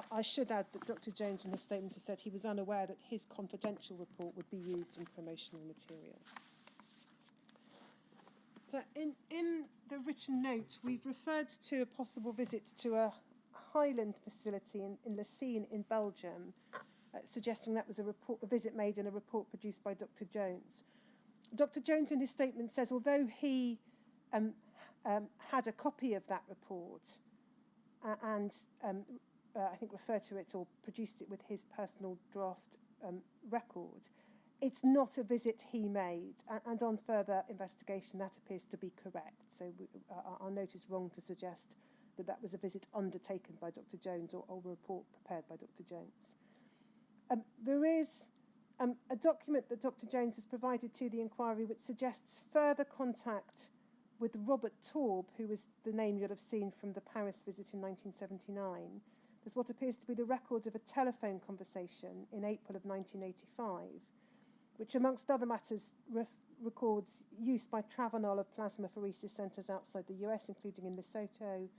I should add that Dr. Jones in his statement has said he was unaware that his confidential report would be used in promotional material. So in the written note, we've referred to a possible visit to a Highland facility in Lessines in Belgium, suggesting that was a visit made in a report produced by Dr. Jones. Dr. Jones in his statement says although he had a copy of that report and I think referred to it or produced it with his personal draft record, it's not a visit he made, and on further investigation that appears to be correct. So our note is wrong to suggest that that was a visit undertaken by Dr. Jones or a report prepared by Dr. Jones. There is a document that Dr. Jones has provided to the inquiry which suggests further contact with Robert Taub, who was the name you'll have seen from the Paris visit in 1979. There's what appears to be the record of a telephone conversation in April of 1985, which, amongst other matters, records use by Travanol of plasmapheresis centres outside the US, including in Lesotho,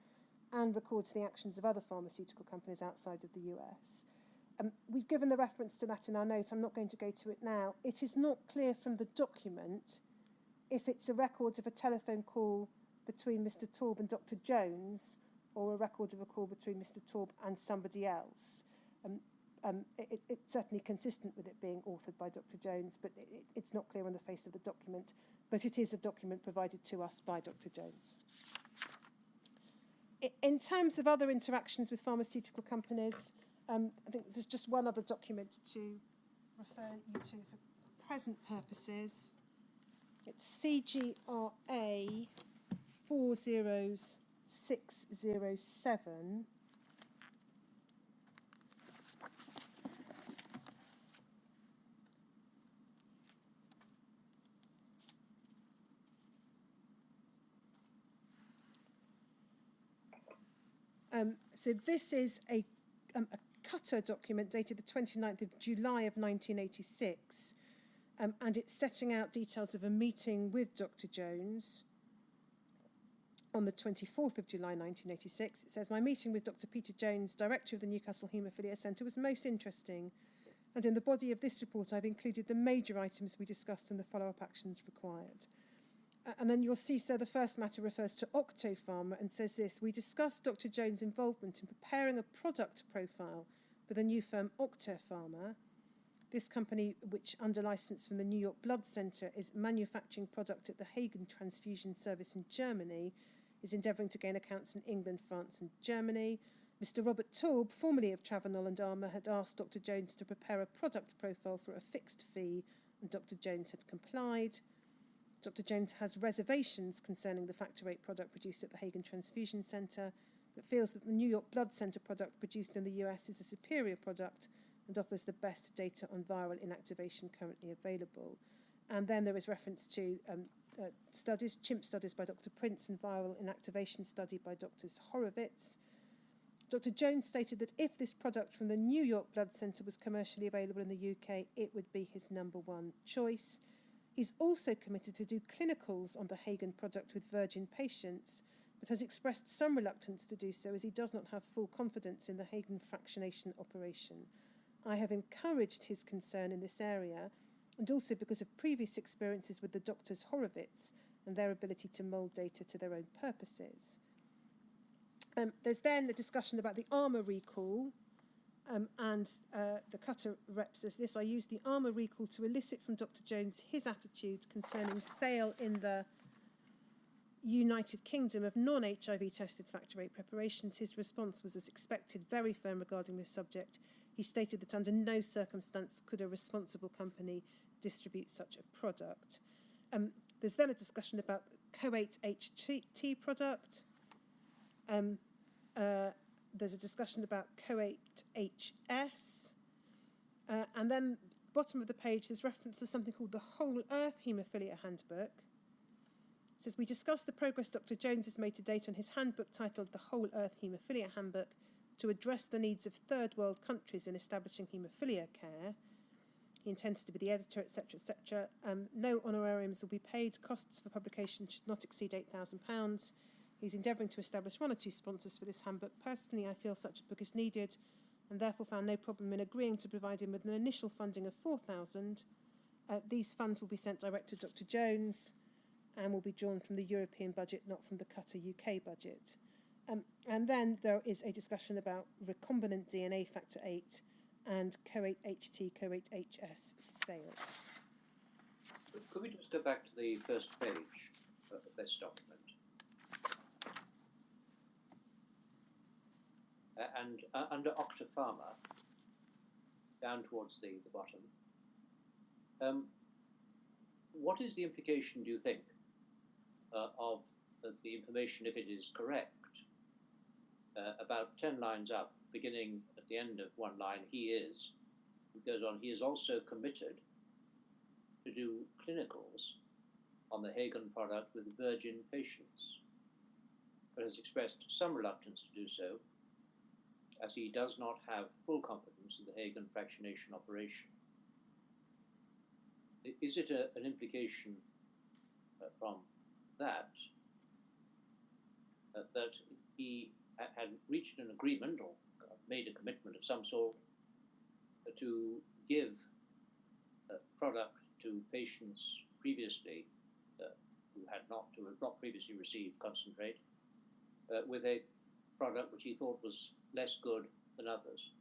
and records the actions of other pharmaceutical companies outside of the US. We've given the reference to that in our note. I'm not going to go to it now. It is not clear from the document if it's a record of a telephone call between Mr. Taub and Dr. Jones, or a record of a call between Mr. Taub and somebody else. It's certainly consistent with it being authored by Dr. Jones, but it's not clear on the face of the document. But it is a document provided to us by Dr. Jones. In terms of other interactions with pharmaceutical companies, I think there's just one other document to refer you to for present purposes. It's CGRA 40607. So this is a Cutter document dated the 29th of July of 1986, and it's setting out details of a meeting with Dr. Jones on the 24th of July 1986. It says, "My meeting with Dr. Peter Jones, director of the Newcastle Haemophilia Centre, was most interesting, and in the body of this report I've included the major items we discussed and the follow-up actions required." And then you'll see, so the first matter refers to Octopharma and says this: "We discussed Dr. Jones' involvement in preparing a product profile for the new firm Octopharma. This company, which under license from the New York Blood Centre is manufacturing product at the Hagen Transfusion Service in Germany, is endeavouring to gain accounts in England, France and Germany. Mr. Robert Taub, formerly of Travanol and Armour, had asked Dr. Jones to prepare a product profile for a fixed fee, and Dr. Jones had complied. Dr. Jones has reservations concerning the Factor VIII product produced at the Hagen Transfusion Centre, but feels that the New York Blood Centre product produced in the US is a superior product and offers the best data on viral inactivation currently available." And then there is reference to studies, chimp studies by Dr. Prince and viral inactivation study by Drs. Horowitz. Dr. Jones stated that if this product from the New York Blood Centre was commercially available in the UK, it would be his number one choice. He's also committed to do clinicals on the Hagen product with virgin patients, but has expressed some reluctance to do so as he does not have full confidence in the Hagen fractionation operation. I have encouraged his concern in this area, and also because of previous experiences with the Drs. Horowitz and their ability to mould data to their own purposes. There's then a discussion about the Armour recall, and the Cutter rep says this: "I used the Armour recall to elicit from Dr. Jones his attitude concerning sale in the United Kingdom of non-HIV tested Factor VIII preparations. His response was, as expected, very firm regarding this subject. He stated that under no circumstance could a responsible company distribute such a product." There's then a discussion about Co8HT product. There's a discussion about Co8HS. And then bottom of the page, there's reference to something called the Whole Earth Hemophilia Handbook. It says, "We discussed the progress Dr. Jones has made to date on his handbook titled the Whole Earth Hemophilia Handbook to address the needs of third world countries in establishing haemophilia care. He intends to be the editor, etc., etc. No honorariums will be paid. Costs for publication should not exceed £8,000. He's endeavouring to establish one or two sponsors for this handbook. Personally, I feel such a book is needed and therefore found no problem in agreeing to provide him with an initial funding of £4,000. These funds will be sent direct to Dr. Jones and will be drawn from the European budget, not from the Cutter UK budget." And then there is a discussion about recombinant DNA Factor VIII and Co8HT, Co8HS sales. Could we just go back to the first page of this document? And under Octopharma, down towards the bottom, what is the implication, do you think, of the information, if it is correct, about 10 lines up, beginning at the end of one line, it goes on, he is also committed to do clinicals on the Hagen product with virgin patients, but has expressed some reluctance to do so, as he does not have full confidence in the Hagen fractionation operation. Is it an implication from that that he had reached an agreement or made a commitment of some sort to give product to patients previously who had not previously received concentrate with a product which he thought was less good than others?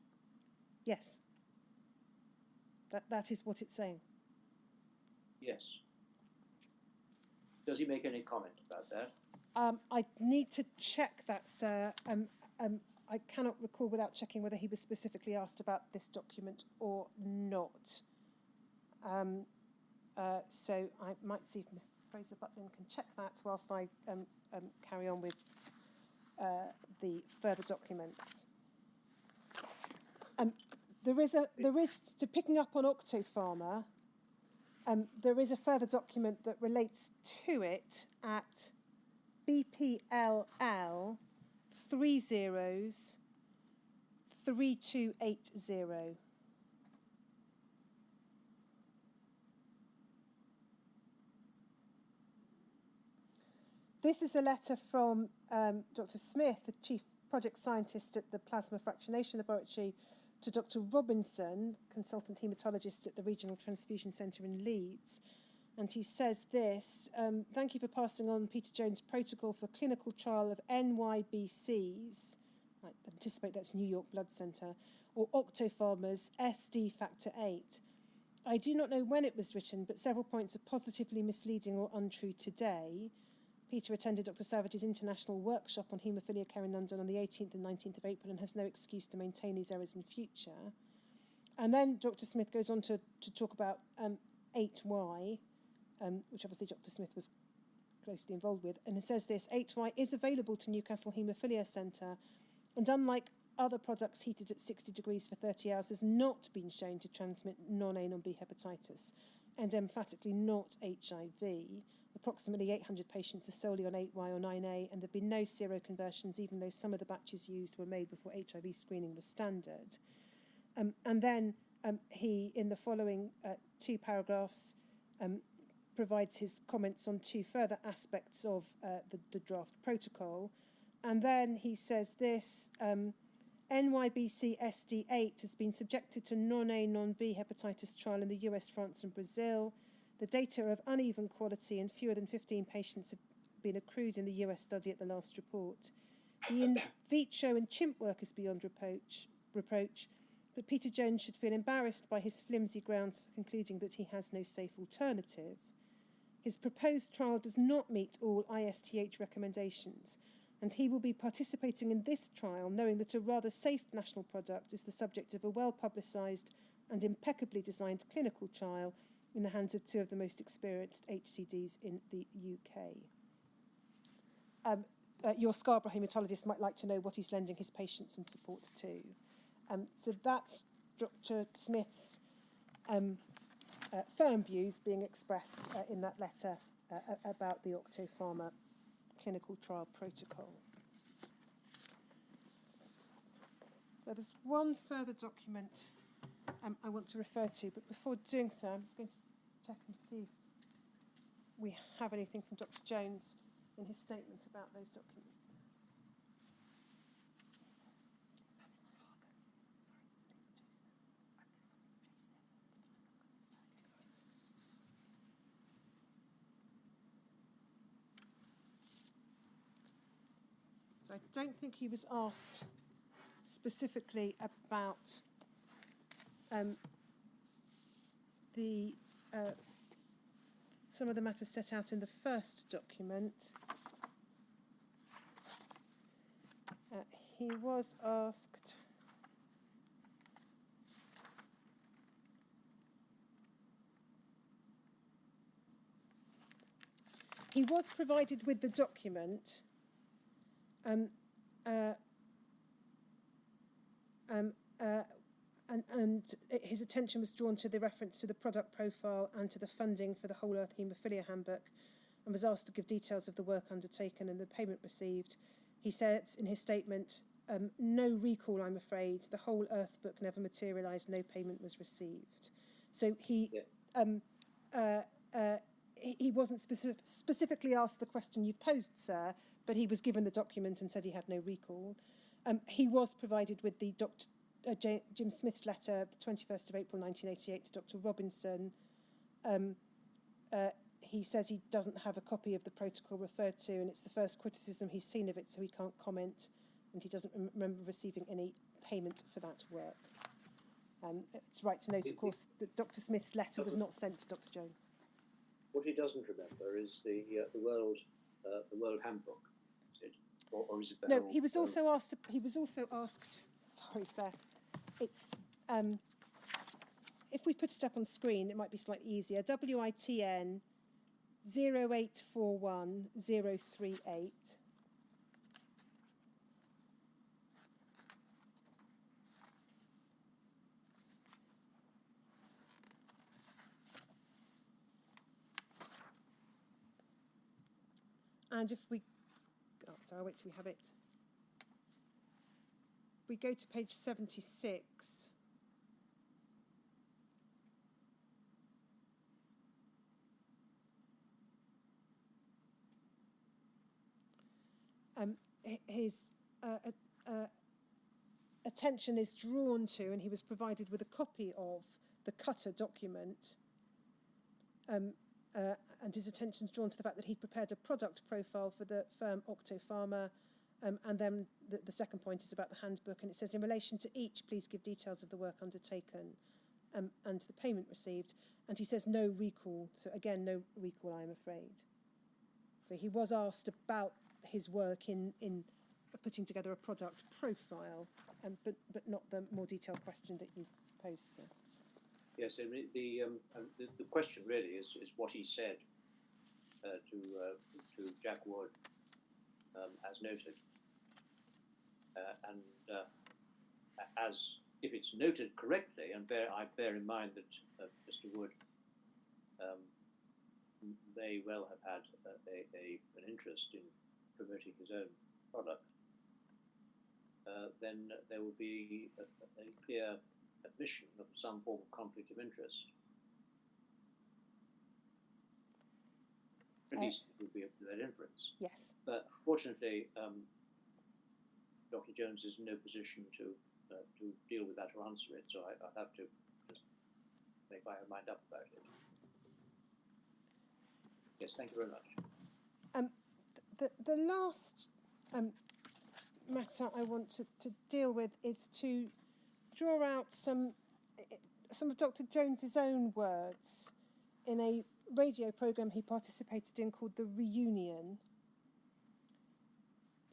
Yes. That is what it's saying. Yes. Does he make any comment about that? I need to check that, sir. I cannot recall without checking whether he was specifically asked about this document or not. So I might see if Ms. Fraser-Butlin can check that whilst I carry on with the further documents. There is, to picking up on Octopharma, there is a further document that relates to it at BPLL 303280. This is a letter from Dr. Smith, the Chief Project Scientist at the Plasma Fractionation Laboratory, to Dr. Robinson, Consultant Haematologist at the Regional Transfusion Centre in Leeds. And he says this: thank you for passing on Peter Jones' protocol for clinical trial of NYBC's, I anticipate that's New York Blood Centre, or Octopharma's SD factor 8. I do not know when it was written, but several points are positively misleading or untrue today. Peter attended Dr. Savage's international workshop on haemophilia care in London on the 18th and 19th of April and has no excuse to maintain these errors in future. And then Dr. Smith goes on to talk about 8Y, which obviously Dr. Smith was closely involved with, and it says this: 8Y is available to Newcastle Haemophilia Centre, and unlike other products heated at 60 degrees for 30 hours, has not been shown to transmit non-A, non-B hepatitis, and emphatically not HIV. Approximately 800 patients are solely on 8Y or 9A, and there have been no seroconversions, even though some of the batches used were made before HIV screening was standard. And then he, in the following two paragraphs, provides his comments on two further aspects of the draft protocol. And then he says this: NYBC SD8 has been subjected to non-A, non-B hepatitis trial in the US, France, and Brazil. The data are of uneven quality, and fewer than 15 patients have been accrued in the US study at the last report. The in vitro and chimp work is beyond reproach, but Peter Jones should feel embarrassed by his flimsy grounds for concluding that he has no safe alternative. His proposed trial does not meet all ISTH recommendations, and he will be participating in this trial knowing that a rather safe national product is the subject of a well-publicised and impeccably designed clinical trial in the hands of two of the most experienced HCDs in the UK. Your Scarborough haematologist might like to know what he's lending his patients and support to. So that's Dr. Smith's firm views being expressed in that letter about the Octopharma clinical trial protocol. So there's one further document I want to refer to, but before doing so, I'm just going to check and see if we have anything from Dr. Jones in his statement about those documents. So I don't think he was asked specifically about some of the matters set out in the first document. He was asked he was provided with the document and his attention was drawn to the reference to the product profile and to the funding for the Whole Earth Haemophilia Handbook, and was asked to give details of the work undertaken and the payment received. He says in his statement, no recall, I'm afraid. The whole Earth book never materialised. No payment was received. So he wasn't specifically asked the question you've posed, sir, but he was given the document and said he had no recall. He was provided with the Jim Smith's letter, the 21st of April 1988, to Dr. Robinson. He says he doesn't have a copy of the protocol referred to, and it's the first criticism he's seen of it, so he can't comment, and he doesn't remember receiving any payment for that work. It's right to note, of course, that Dr. Smith's letter was not sent to Dr. Jones. What he doesn't remember is the World Handbook, or is it the No, whole, he was also asked. He was also asked. Sorry, sir. It's if we put it up on screen, it might be slightly easier. WITN 0841038. And if we, I'll wait till we have it. We go to page 76. His attention is drawn to, and he was provided with a copy of the Cutter document, and his attention is drawn to the fact that he prepared a product profile for the firm Octopharma, and then the second point is about the handbook, and it says, in relation to each, please give details of the work undertaken and the payment received, and he says no recall, so again, no recall, I'm afraid. So he was asked about his work in putting together a product profile, but not the more detailed question that you've posed, sir. Yes, the question really is what he said to Jack Wood, as noted, and as if it's noted correctly, and I bear in mind that Mr. Wood may well have had an interest in promoting his own product, then there will be a clear admission of some form of conflict of interest. At least it would be up to that inference. Yes. But fortunately, Dr. Jones is in no position to deal with that or answer it, so I'll have to just make my own mind up about it. Yes, thank you very much. The last matter I want to deal with is to draw out some of Dr. Jones's own words in a radio programme he participated in called The Reunion.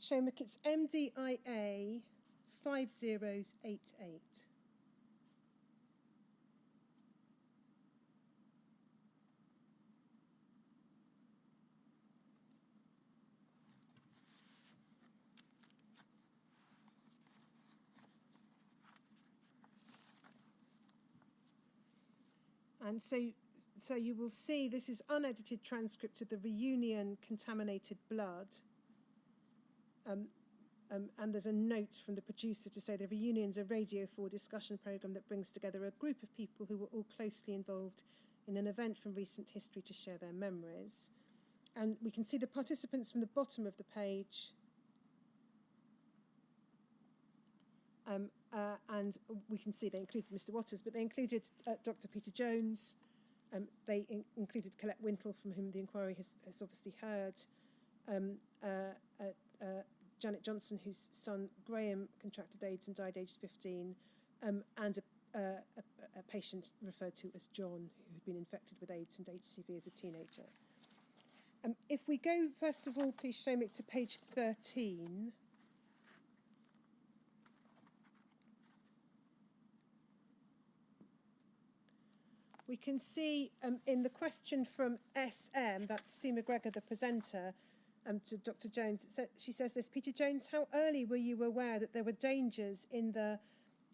Seamus, it's MDIA 5088. And so you will see this is unedited transcript of the Reunion contaminated blood. And there's a note from the producer to say the Reunion's a Radio 4 discussion programme that brings together a group of people who were all closely involved in an event from recent history to share their memories. And we can see the participants from the bottom of the page. And we can see they included Mr. Waters, but they included Dr. Peter Jones. They included Colette Wintle, from whom the inquiry has obviously heard. Janet Johnson, whose son Graham contracted AIDS and died aged 15, and a patient referred to as John, who had been infected with AIDS and HCV as a teenager. If we go, first of all, please, Seamus, to page 13. We can see in the question from SM, that's Sue McGregor, the presenter, to Dr. Jones, she says this: Peter Jones, how early were you aware that there were dangers in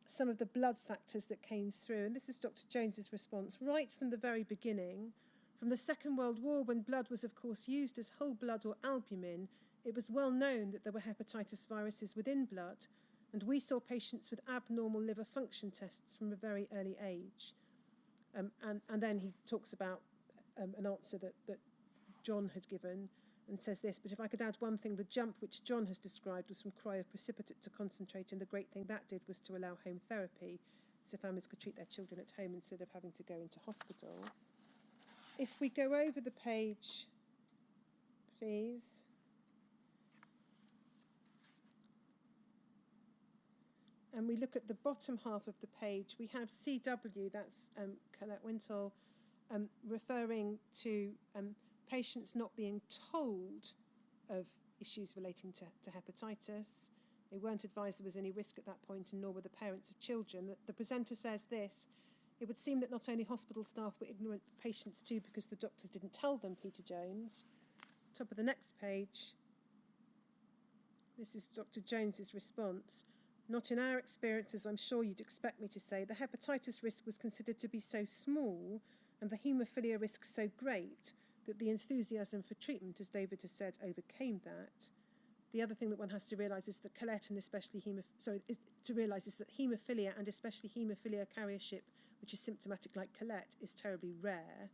some of the blood factors that came through? And this is Dr. Jones's response: right from the very beginning, From the Second World War, when blood was of course used as whole blood or albumin, it was well known that there were hepatitis viruses within blood, and we saw patients with abnormal liver function tests from a very early age. And then he talks about an answer that John had given and says this, but if I could add one thing, the jump which John has described was from cryoprecipitate to concentrate, and the great thing that did was to allow home therapy, so families could treat their children at home instead of having to go into hospital. If we go over the page, please. And we look at the bottom half of the page, we have CW, that's Colette Wintle, referring to patients not being told of issues relating to hepatitis. They weren't advised there was any risk at that point, and nor were the parents of children. The presenter says this: it would seem that not only hospital staff were ignorant, but patients too, because the doctors didn't tell them, Peter Jones. Top of the next page. This is Dr. Jones's response. Not in our experience, as I'm sure you'd expect me to say, the hepatitis risk was considered to be so small and the haemophilia risk so great that the enthusiasm for treatment, as David has said, overcame that. The other thing that one has to realise is that Colette and especially haemophilia and especially haemophilia carriership, which is symptomatic like Colette, is terribly rare.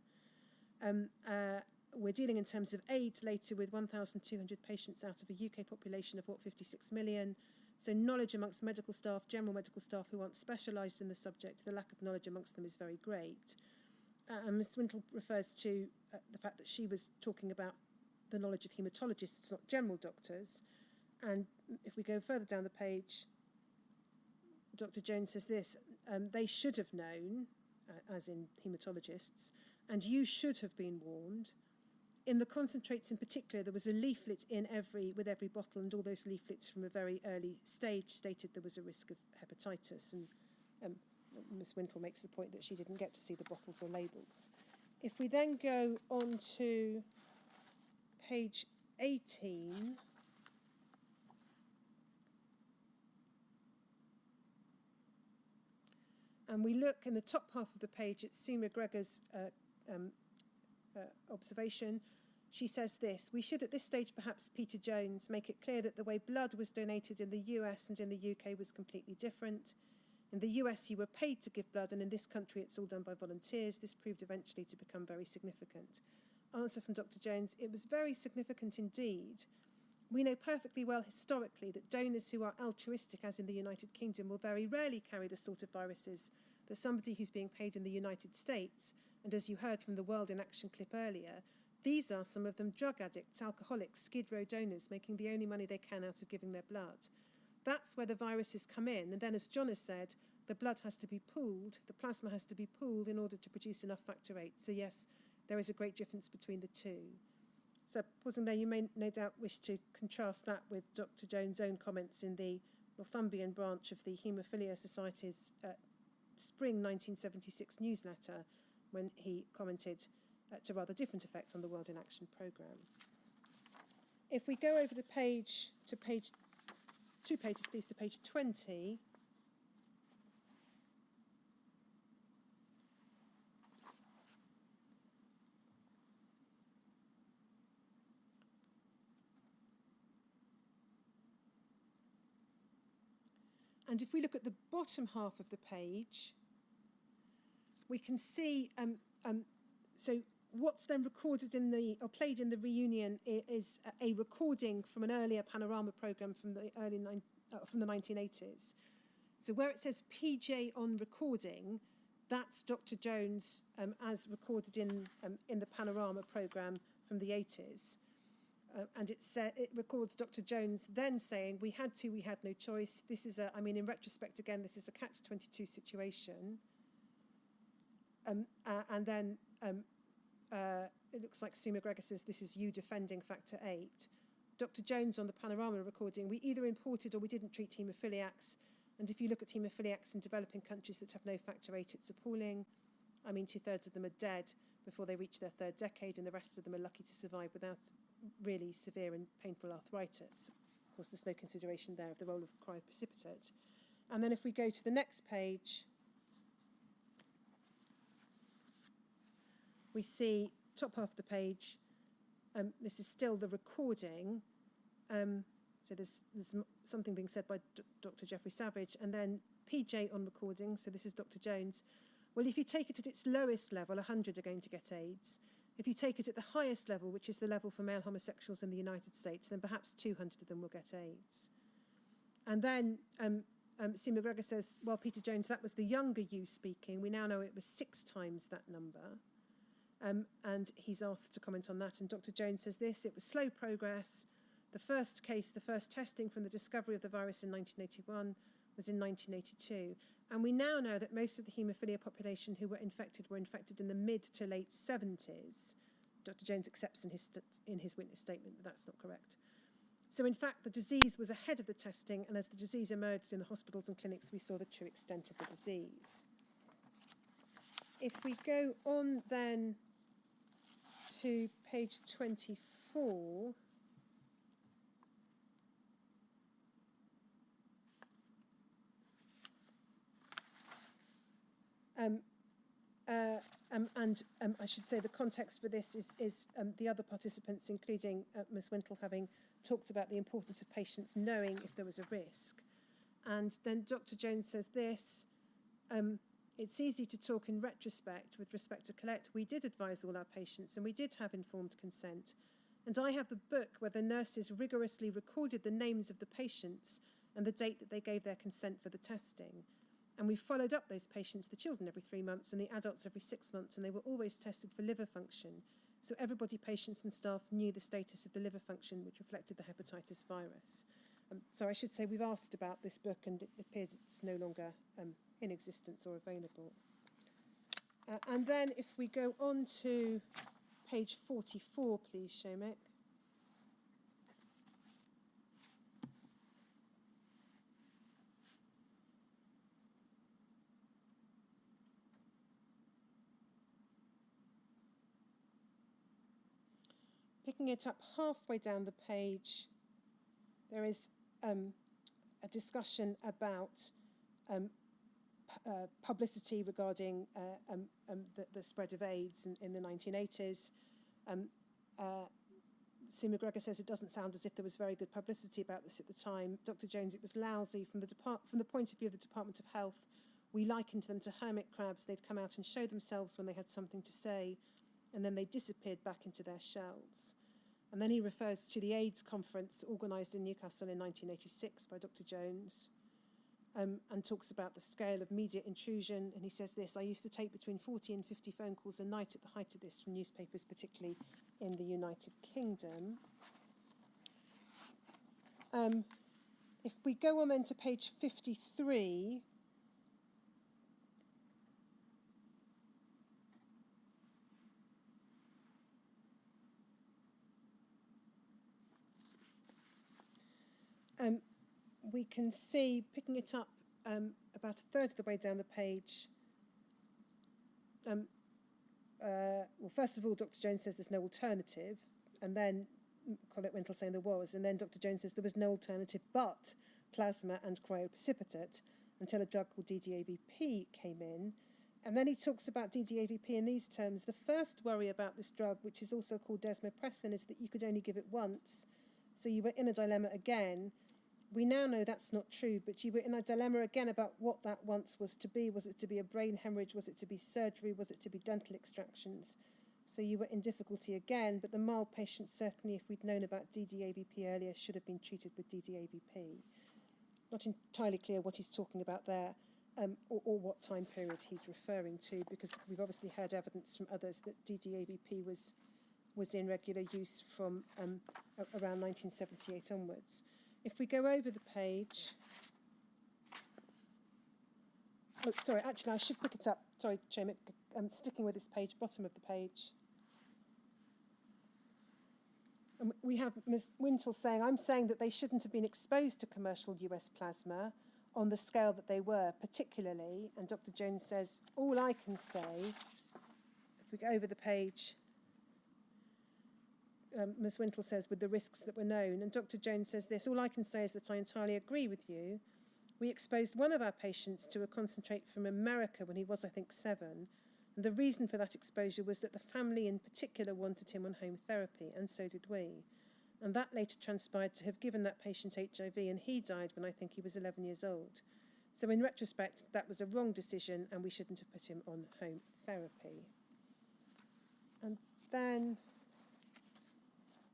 We're dealing in terms of AIDS later with 1,200 patients out of a UK population of 56 million. So knowledge amongst medical staff, general medical staff who aren't specialised in the subject, the lack of knowledge amongst them is very great. And Ms. Wintle refers to the fact that she was talking about the knowledge of haematologists, not general doctors. And if we go further down the page, Dr. Jones says this: they should have known, as in haematologists, and you should have been warned. In the concentrates in particular, there was a leaflet with every bottle, and all those leaflets from a very early stage stated there was a risk of hepatitis. And Ms. Wintle makes the point that she didn't get to see the bottles or labels. If we then go on to page 18, and we look in the top half of the page at Sue McGregor's observation. She says this: we should at this stage, perhaps Peter Jones, make it clear that the way blood was donated in the US and in the UK was completely different. In the US, you were paid to give blood, and in this country, it's all done by volunteers. This proved eventually to become very significant. Answer from Dr. Jones: it was very significant indeed. We know perfectly well historically that donors who are altruistic, as in the United Kingdom, will very rarely carry the sort of viruses that somebody who's being paid in the United States, and as you heard from the World in Action clip earlier, these are some of them drug addicts, alcoholics, Skid Row donors, making the only money they can out of giving their blood. That's where the viruses come in, and then, as John has said, the blood has to be pooled, the plasma has to be pooled in order to produce enough factor VIII. So yes, there is a great difference between the two. So pausing there, you may no doubt wish to contrast that with Dr. Jones' own comments in the Northumbrian branch of the Haemophilia Society's spring 1976 newsletter, when he commented to rather different effect on the World in Action programme. If we go over the page to page 2 pages, please, to page 20. And if we look at the bottom half of the page, we can see, so what's then recorded in or played in the reunion is a recording from an earlier panorama programme from the from the 1980s. So where it says PJ on recording, that's Dr. Jones as recorded in the panorama programme from the 80s. And it records Dr. Jones then saying, we had no choice. This is in retrospect, again, this is a catch-22 situation. And then it looks like Sue McGregor says, this is you defending factor VIII. Dr. Jones on the panorama recording, we either imported or we didn't treat haemophiliacs. And if you look at haemophiliacs in developing countries that have no factor VIII, it's appalling. 2/3 of them are dead before they reach their 3rd decade, and the rest of them are lucky to survive without really severe and painful arthritis. Of course, there's no consideration there of the role of cryoprecipitate. And then if we go to the next page, we see top half of the page, this is still the recording. So there's something being said by Dr. Geoffrey Savage, and then PJ on recording, so this is Dr. Jones. Well, if you take it at its lowest level, 100 are going to get AIDS. If you take it at the highest level, which is the level for male homosexuals in the United States, then perhaps 200 of them will get AIDS. And then Sue McGregor says, well, Peter Jones, that was the younger you speaking. We now know it was 6 times that number. And he's asked to comment on that. And Dr. Jones says this: it was slow progress. The first case, the first testing from the discovery of the virus in 1981 was in 1982. And we now know that most of the haemophilia population who were infected in the mid to late 70s. Dr. Jones accepts in his witness statement that that's not correct. So in fact, the disease was ahead of the testing, and as the disease emerged in the hospitals and clinics, we saw the true extent of the disease. If we go on then to page 24, I should say the context for this is the other participants, including Ms. Wintle, having talked about the importance of patients knowing if there was a risk. And then Dr. Jones says this: it's easy to talk in retrospect with respect to Colette. We did advise all our patients, and we did have informed consent. And I have the book where the nurses rigorously recorded the names of the patients and the date that they gave their consent for the testing. And we followed up those patients, the children, every 3 months and the adults every 6 months, and they were always tested for liver function. So everybody, patients and staff, knew the status of the liver function, which reflected the hepatitis virus. So I should say we've asked about this book, and it appears it's no longer in existence or available. And then if we go on to page 44, please, Shomik. Picking it up halfway down the page, there is a discussion about publicity regarding the spread of AIDS in the 1980s. Sue McGregor says it doesn't sound as if there was very good publicity about this at the time. Dr. Jones, it was lousy from the point of view of the Department of Health. We likened them to hermit crabs. They'd come out and show themselves when they had something to say, and then they disappeared back into their shells. And then he refers to the AIDS conference organised in Newcastle in 1986 by Dr. Jones, and talks about the scale of media intrusion. And he says this: I used to take between 40 and 50 phone calls a night at the height of this from newspapers, particularly in the United Kingdom. If we go on then to page 53, we can see, picking it up about a third of the way down the page, well, first of all, Dr. Jones says there's no alternative, and then Colette Wintle saying there was, and then Dr. Jones says there was no alternative but plasma and cryoprecipitate until a drug called DDAVP came in. And then he talks about DDAVP in these terms: the first worry about this drug, which is also called desmopressin, is that you could only give it once, so you were in a dilemma again. We now know that's not true, but you were in a dilemma again about what that once was to be. Was it to be a brain hemorrhage? Was it to be surgery? Was it to be dental extractions? So you were in difficulty again, but the mild patients, certainly if we'd known about DDAVP earlier, should have been treated with DDAVP. Not entirely clear what he's talking about there, or what time period he's referring to, because we've obviously heard evidence from others that DDAVP was in regular use from around 1978 onwards. If we go over the page, oh, sorry, actually I should pick it up. Sorry, Chairman, I'm sticking with this page, bottom of the page. We have Ms. Wintle saying, I'm saying that they shouldn't have been exposed to commercial US plasma on the scale that they were, particularly, and Dr. Jones says, all I can say, if we go over the page, Ms. Wintle says, with the risks that were known, and Dr. Jones says this: all I can say is that I entirely agree with you. We exposed one of our patients to a concentrate from America when he was, I think, 7, And the reason for that exposure was that the family in particular wanted him on home therapy, and so did we. And that later transpired to have given that patient HIV, and he died when I think he was 11 years old. So in retrospect, that was a wrong decision, and we shouldn't have put him on home therapy. And then,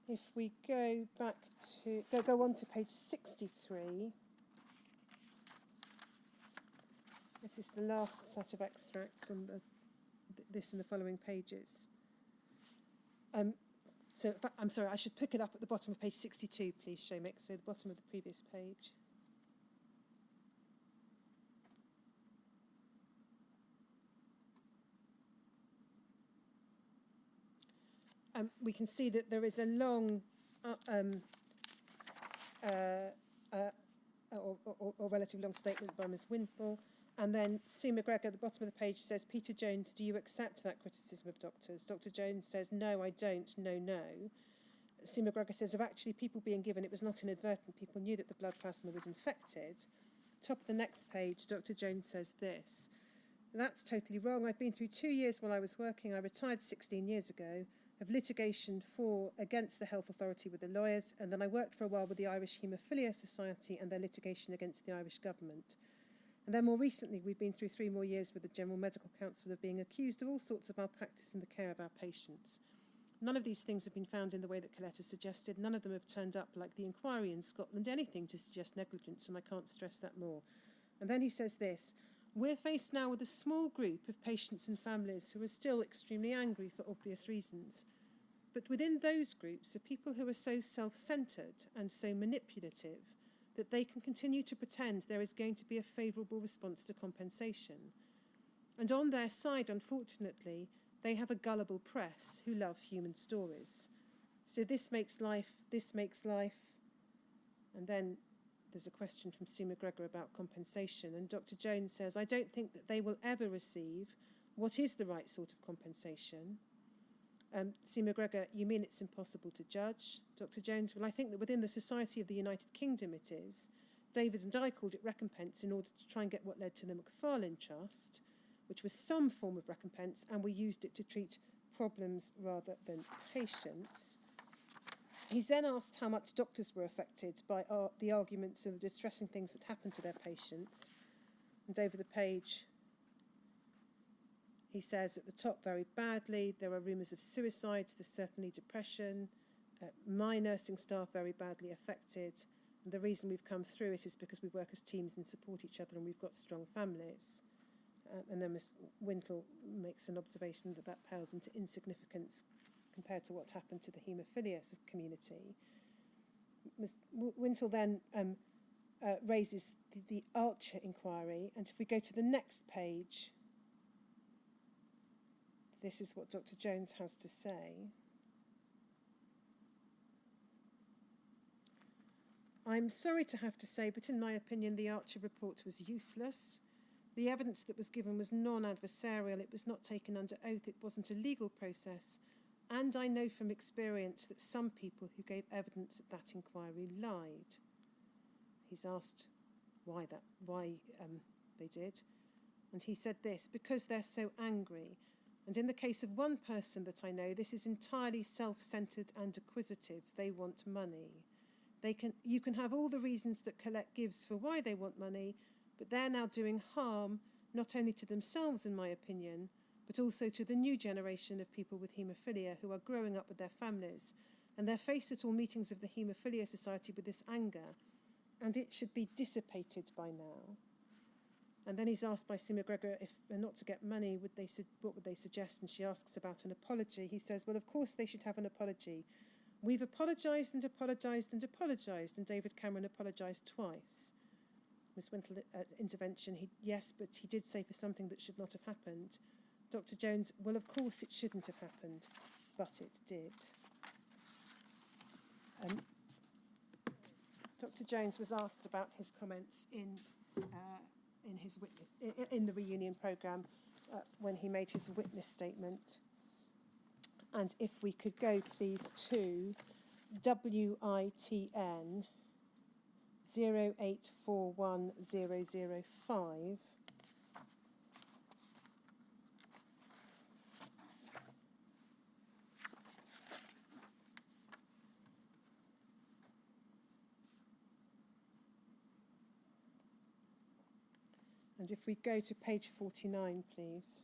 if we go back to, go on to page 63, this is the last set of extracts on this and the following pages. So, I'm sorry, I should pick it up at the bottom of page 62, please, Shomik, so the bottom of the previous page. We can see that there is a long or relatively long statement by Ms. Winfall, and then Sue McGregor at the bottom of the page says, Peter Jones, do you accept that criticism of doctors? Dr. Jones says, no, I don't, no. Sue McGregor says, of actually people being given, it was not inadvertent, people knew that the blood plasma was infected. Top of the next page, Dr. Jones says this, that's totally wrong. I've been through 2 years while I was working. I retired 16 years ago, of litigation against the health authority with the lawyers, and then I worked for a while with the Irish Hemophilia Society and their litigation against the Irish government. And then more recently, we've been through 3 more years with the General Medical Council of being accused of all sorts of malpractice in the care of our patients. None of these things have been found in the way that Coletta suggested. None of them have turned up, like the inquiry in Scotland, anything to suggest negligence, and I can't stress that more. And then he says this, we're faced now with a small group of patients and families who are still extremely angry for obvious reasons. But within those groups are people who are so self-centred and so manipulative that they can continue to pretend there is going to be a favourable response to compensation. And on their side, unfortunately, they have a gullible press who love human stories. So this makes life, and then there's a question from Sue McGregor about compensation, and Dr. Jones says, I don't think that they will ever receive what is the right sort of compensation. Sue McGregor, you mean it's impossible to judge? Dr. Jones, well, I think that within the Society of the United Kingdom it is. David and I called it recompense in order to try and get what led to the McFarlane Trust, which was some form of recompense, and we used it to treat problems rather than patients. He's then asked how much doctors were affected by the arguments of the distressing things that happened to their patients. And over the page, he says at the top, very badly, there are rumours of suicides, there's certainly depression, my nursing staff very badly affected, and the reason we've come through it is because we work as teams and support each other and we've got strong families. And then Ms. Winfall makes an observation that pales into insignificance compared to what happened to the haemophilia community. Ms. Winfall then raises the Archer inquiry, and if we go to the next page, this is what Dr. Jones has to say. I'm sorry to have to say, but in my opinion, the Archer report was useless. The evidence that was given was non-adversarial. It was not taken under oath. It wasn't a legal process. And I know from experience that some people who gave evidence at that inquiry lied. He's asked why they did. And he said this, because they're so angry. And in the case of one person that I know, this is entirely self-centred and acquisitive. They want money. You can have all the reasons that Colette gives for why they want money, but they're now doing harm, not only to themselves, in my opinion, but also to the new generation of people with haemophilia who are growing up with their families. And they're faced at all meetings of the Haemophilia Society with this anger, and it should be dissipated by now. And then he's asked by Sue McGregor if they're not to get money, what would they suggest? And she asks about an apology. He says, well, of course they should have an apology. We've apologised and apologised and apologised, and David Cameron apologised twice. Ms. Wintle, intervention, yes, but he did say for something that should not have happened. Dr. Jones, well, of course it shouldn't have happened, but it did. Dr. Jones was asked about his comments in the reunion programme when he made his witness statement. And if we could go, please, to WITN 0841005. And if we go to page 49, please.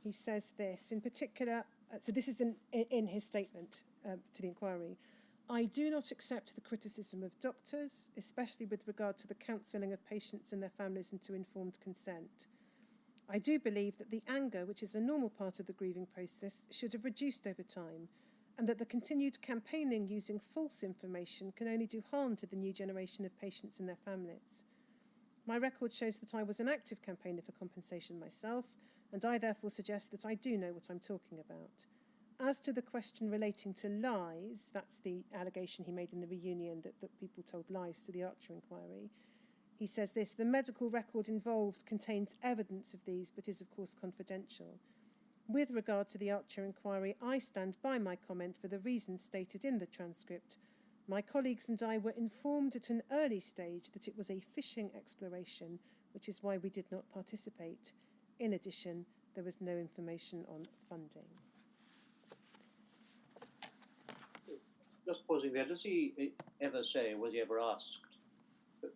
He says this, in particular, so this is in his statement to the inquiry. I do not accept the criticism of doctors, especially with regard to the counselling of patients and their families into informed consent. I do believe that the anger, which is a normal part of the grieving process, should have reduced over time, and that the continued campaigning using false information can only do harm to the new generation of patients and their families. My record shows that I was an active campaigner for compensation myself, and I therefore suggest that I do know what I'm talking about. As to the question relating to lies, that's the allegation he made in the reunion that people told lies to the Archer inquiry, he says this, the medical record involved contains evidence of these, but is of course confidential. With regard to the Archer inquiry, I stand by my comment for the reasons stated in the transcript. My colleagues and I were informed at an early stage that it was a fishing exploration, which is why we did not participate. In addition, there was no information on funding. Just pausing there, does he ever say, was he ever asked,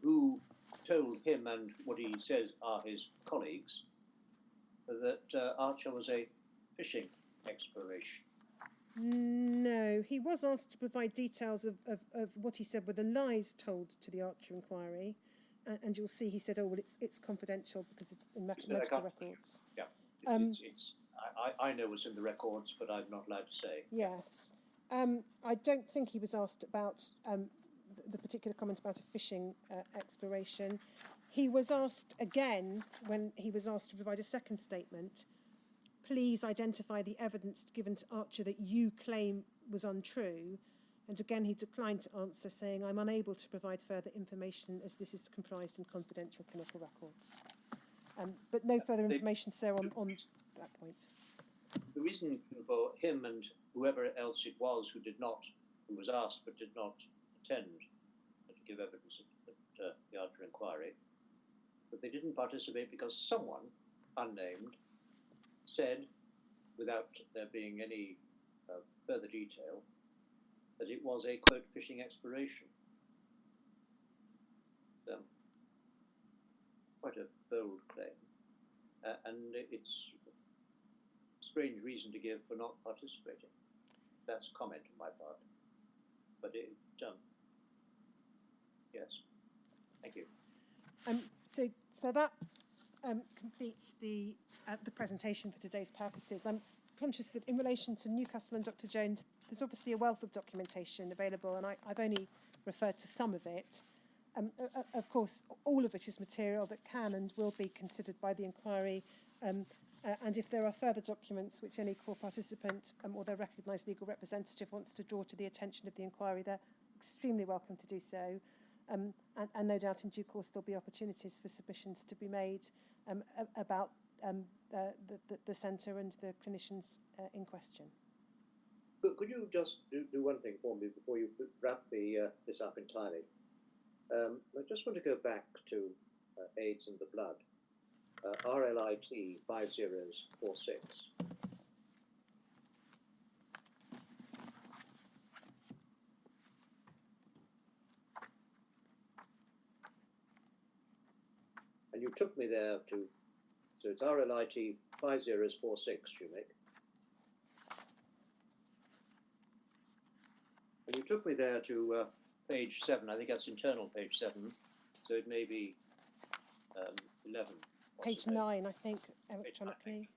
who told him and what he says are his colleagues that Archer was a fishing exploration? No, he was asked to provide details of what he said were the lies told to the Archer inquiry. And you'll see he said, oh, well, it's confidential because of medical records. Yeah, I know what's in the records, but I'm not allowed to say. Yes. I don't think he was asked about the particular comment about a fishing exploration. He was asked again, when he was asked to provide a second statement, please identify the evidence given to Archer that you claim was untrue. And again, he declined to answer, saying, I'm unable to provide further information as this is comprised in confidential clinical records. But no further information, sir, on that point. The reason for him and whoever else it was who was asked but did not attend to give evidence at the Archer inquiry, but they didn't participate because someone, unnamed, said, without there being any further detail, that it was a, quote, fishing exploration. Quite a bold claim. And it's a strange reason to give for not participating. That's a comment on my part. But yes. Thank you. So that completes the presentation for today's purposes. I'm conscious that in relation to Newcastle and Dr. Jones, there's obviously a wealth of documentation available, and I've only referred to some of it. Of course, all of it is material that can and will be considered by the inquiry, and if there are further documents which any core participant or their recognised legal representative wants to draw to the attention of the inquiry, they're extremely welcome to do so. And no doubt in due course there'll be opportunities for submissions to be made about the centre and the clinicians in question. Could you just do one thing for me before you wrap this up entirely? I just want to go back to AIDS in the blood, RLIT 5046. And you took me there to, so it's RLIT 5046, Shumik. And you took me there to Page 7, I think that's internal page 7, so it may be 11. Page 9, I think, electronically.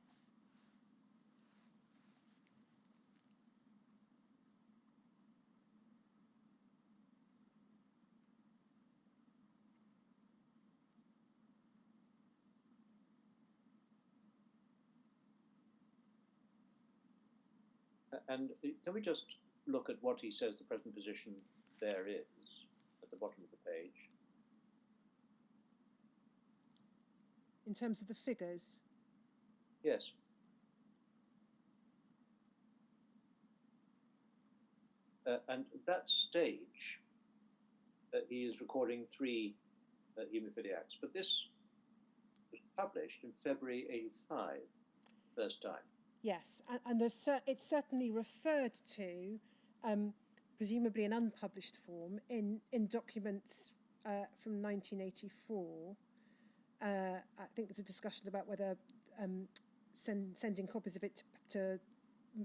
And can we just look at what he says the present position there is at the bottom of the page? In terms of the figures? Yes. And that stage, he is recording 3 haemophiliacs, but this published in February 85, first time. Yes, and it's certainly referred to, presumably in unpublished form, in documents from 1984. I think there's a discussion about whether sending copies of it to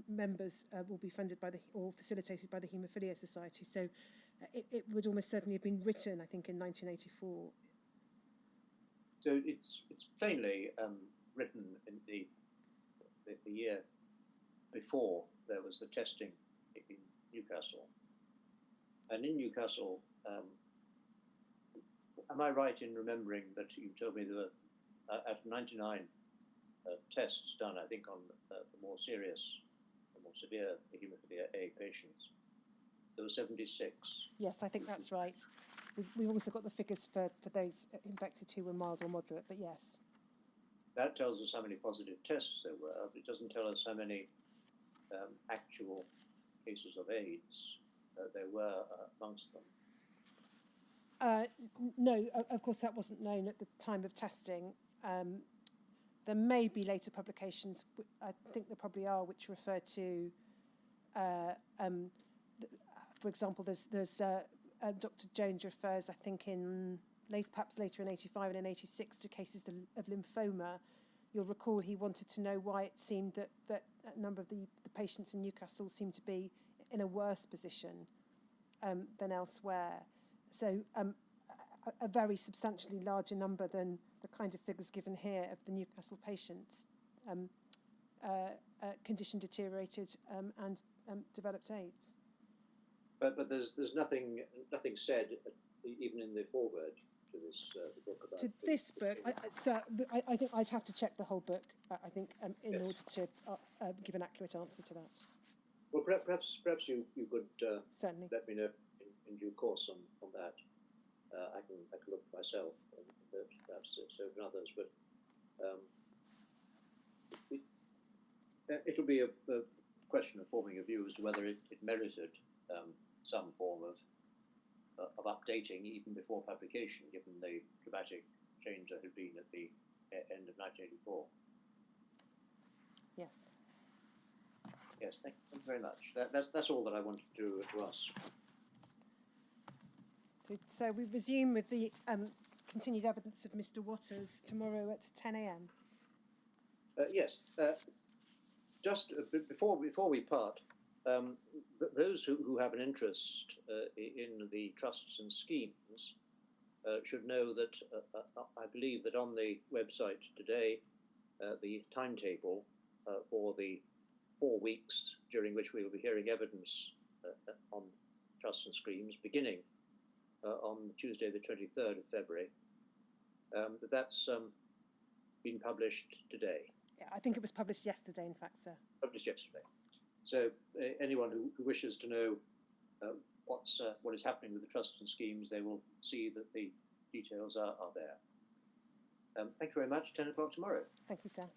members will be funded by or facilitated by the Haemophilia Society. So it would almost certainly have been written, I think, in 1984. So it's plainly written in the year before there was the testing in Newcastle. And in Newcastle, am I right in remembering that you told me there were out of 99 tests done, I think, on the more serious, the more severe Hemophilia A patients, there were 76. Yes, I think that's right. We've also got the figures for those infected who were mild or moderate, but yes. That tells us how many positive tests there were, but it doesn't tell us how many actual cases of AIDS there were amongst them. No, of course that wasn't known at the time of testing. There may be later publications, I think there probably are, which refer to, for example, there's Dr. Jones refers, I think, perhaps later in 85 and in 86 to cases of lymphoma. You'll recall he wanted to know why it seemed that a number of the patients in Newcastle seemed to be in a worse position than elsewhere. So a very substantially larger number than the kind of figures given here of the Newcastle patients. Condition deteriorated and developed AIDS. But there's nothing said even in the foreword to this book about. To this book, I think I'd have to check the whole book. I think in Yes. order to give an accurate answer to that. Well, perhaps you could Certainly. let me know in due course on that. I can look myself, and perhaps so can others. But it'll be a question of forming a view as to whether it merited some form of updating even before publication, given the dramatic change that had been at the end of 1984. Yes. Yes, thank you very much. That's all that I wanted to ask. So we resume with the continued evidence of Mr. Waters tomorrow at 10 a.m. Yes. Just before we part, those who have an interest in the trusts and schemes should know that I believe that on the website today, the timetable for the 4 weeks during which we will be hearing evidence on trusts and schemes, beginning on Tuesday the 23rd of February, that's been published today. Yeah, I think it was published yesterday, in fact, sir. Published yesterday. So anyone who wishes to know what is happening with the trusts and schemes, they will see that the details are there. Thank you very much. 10 o'clock tomorrow. Thank you, sir.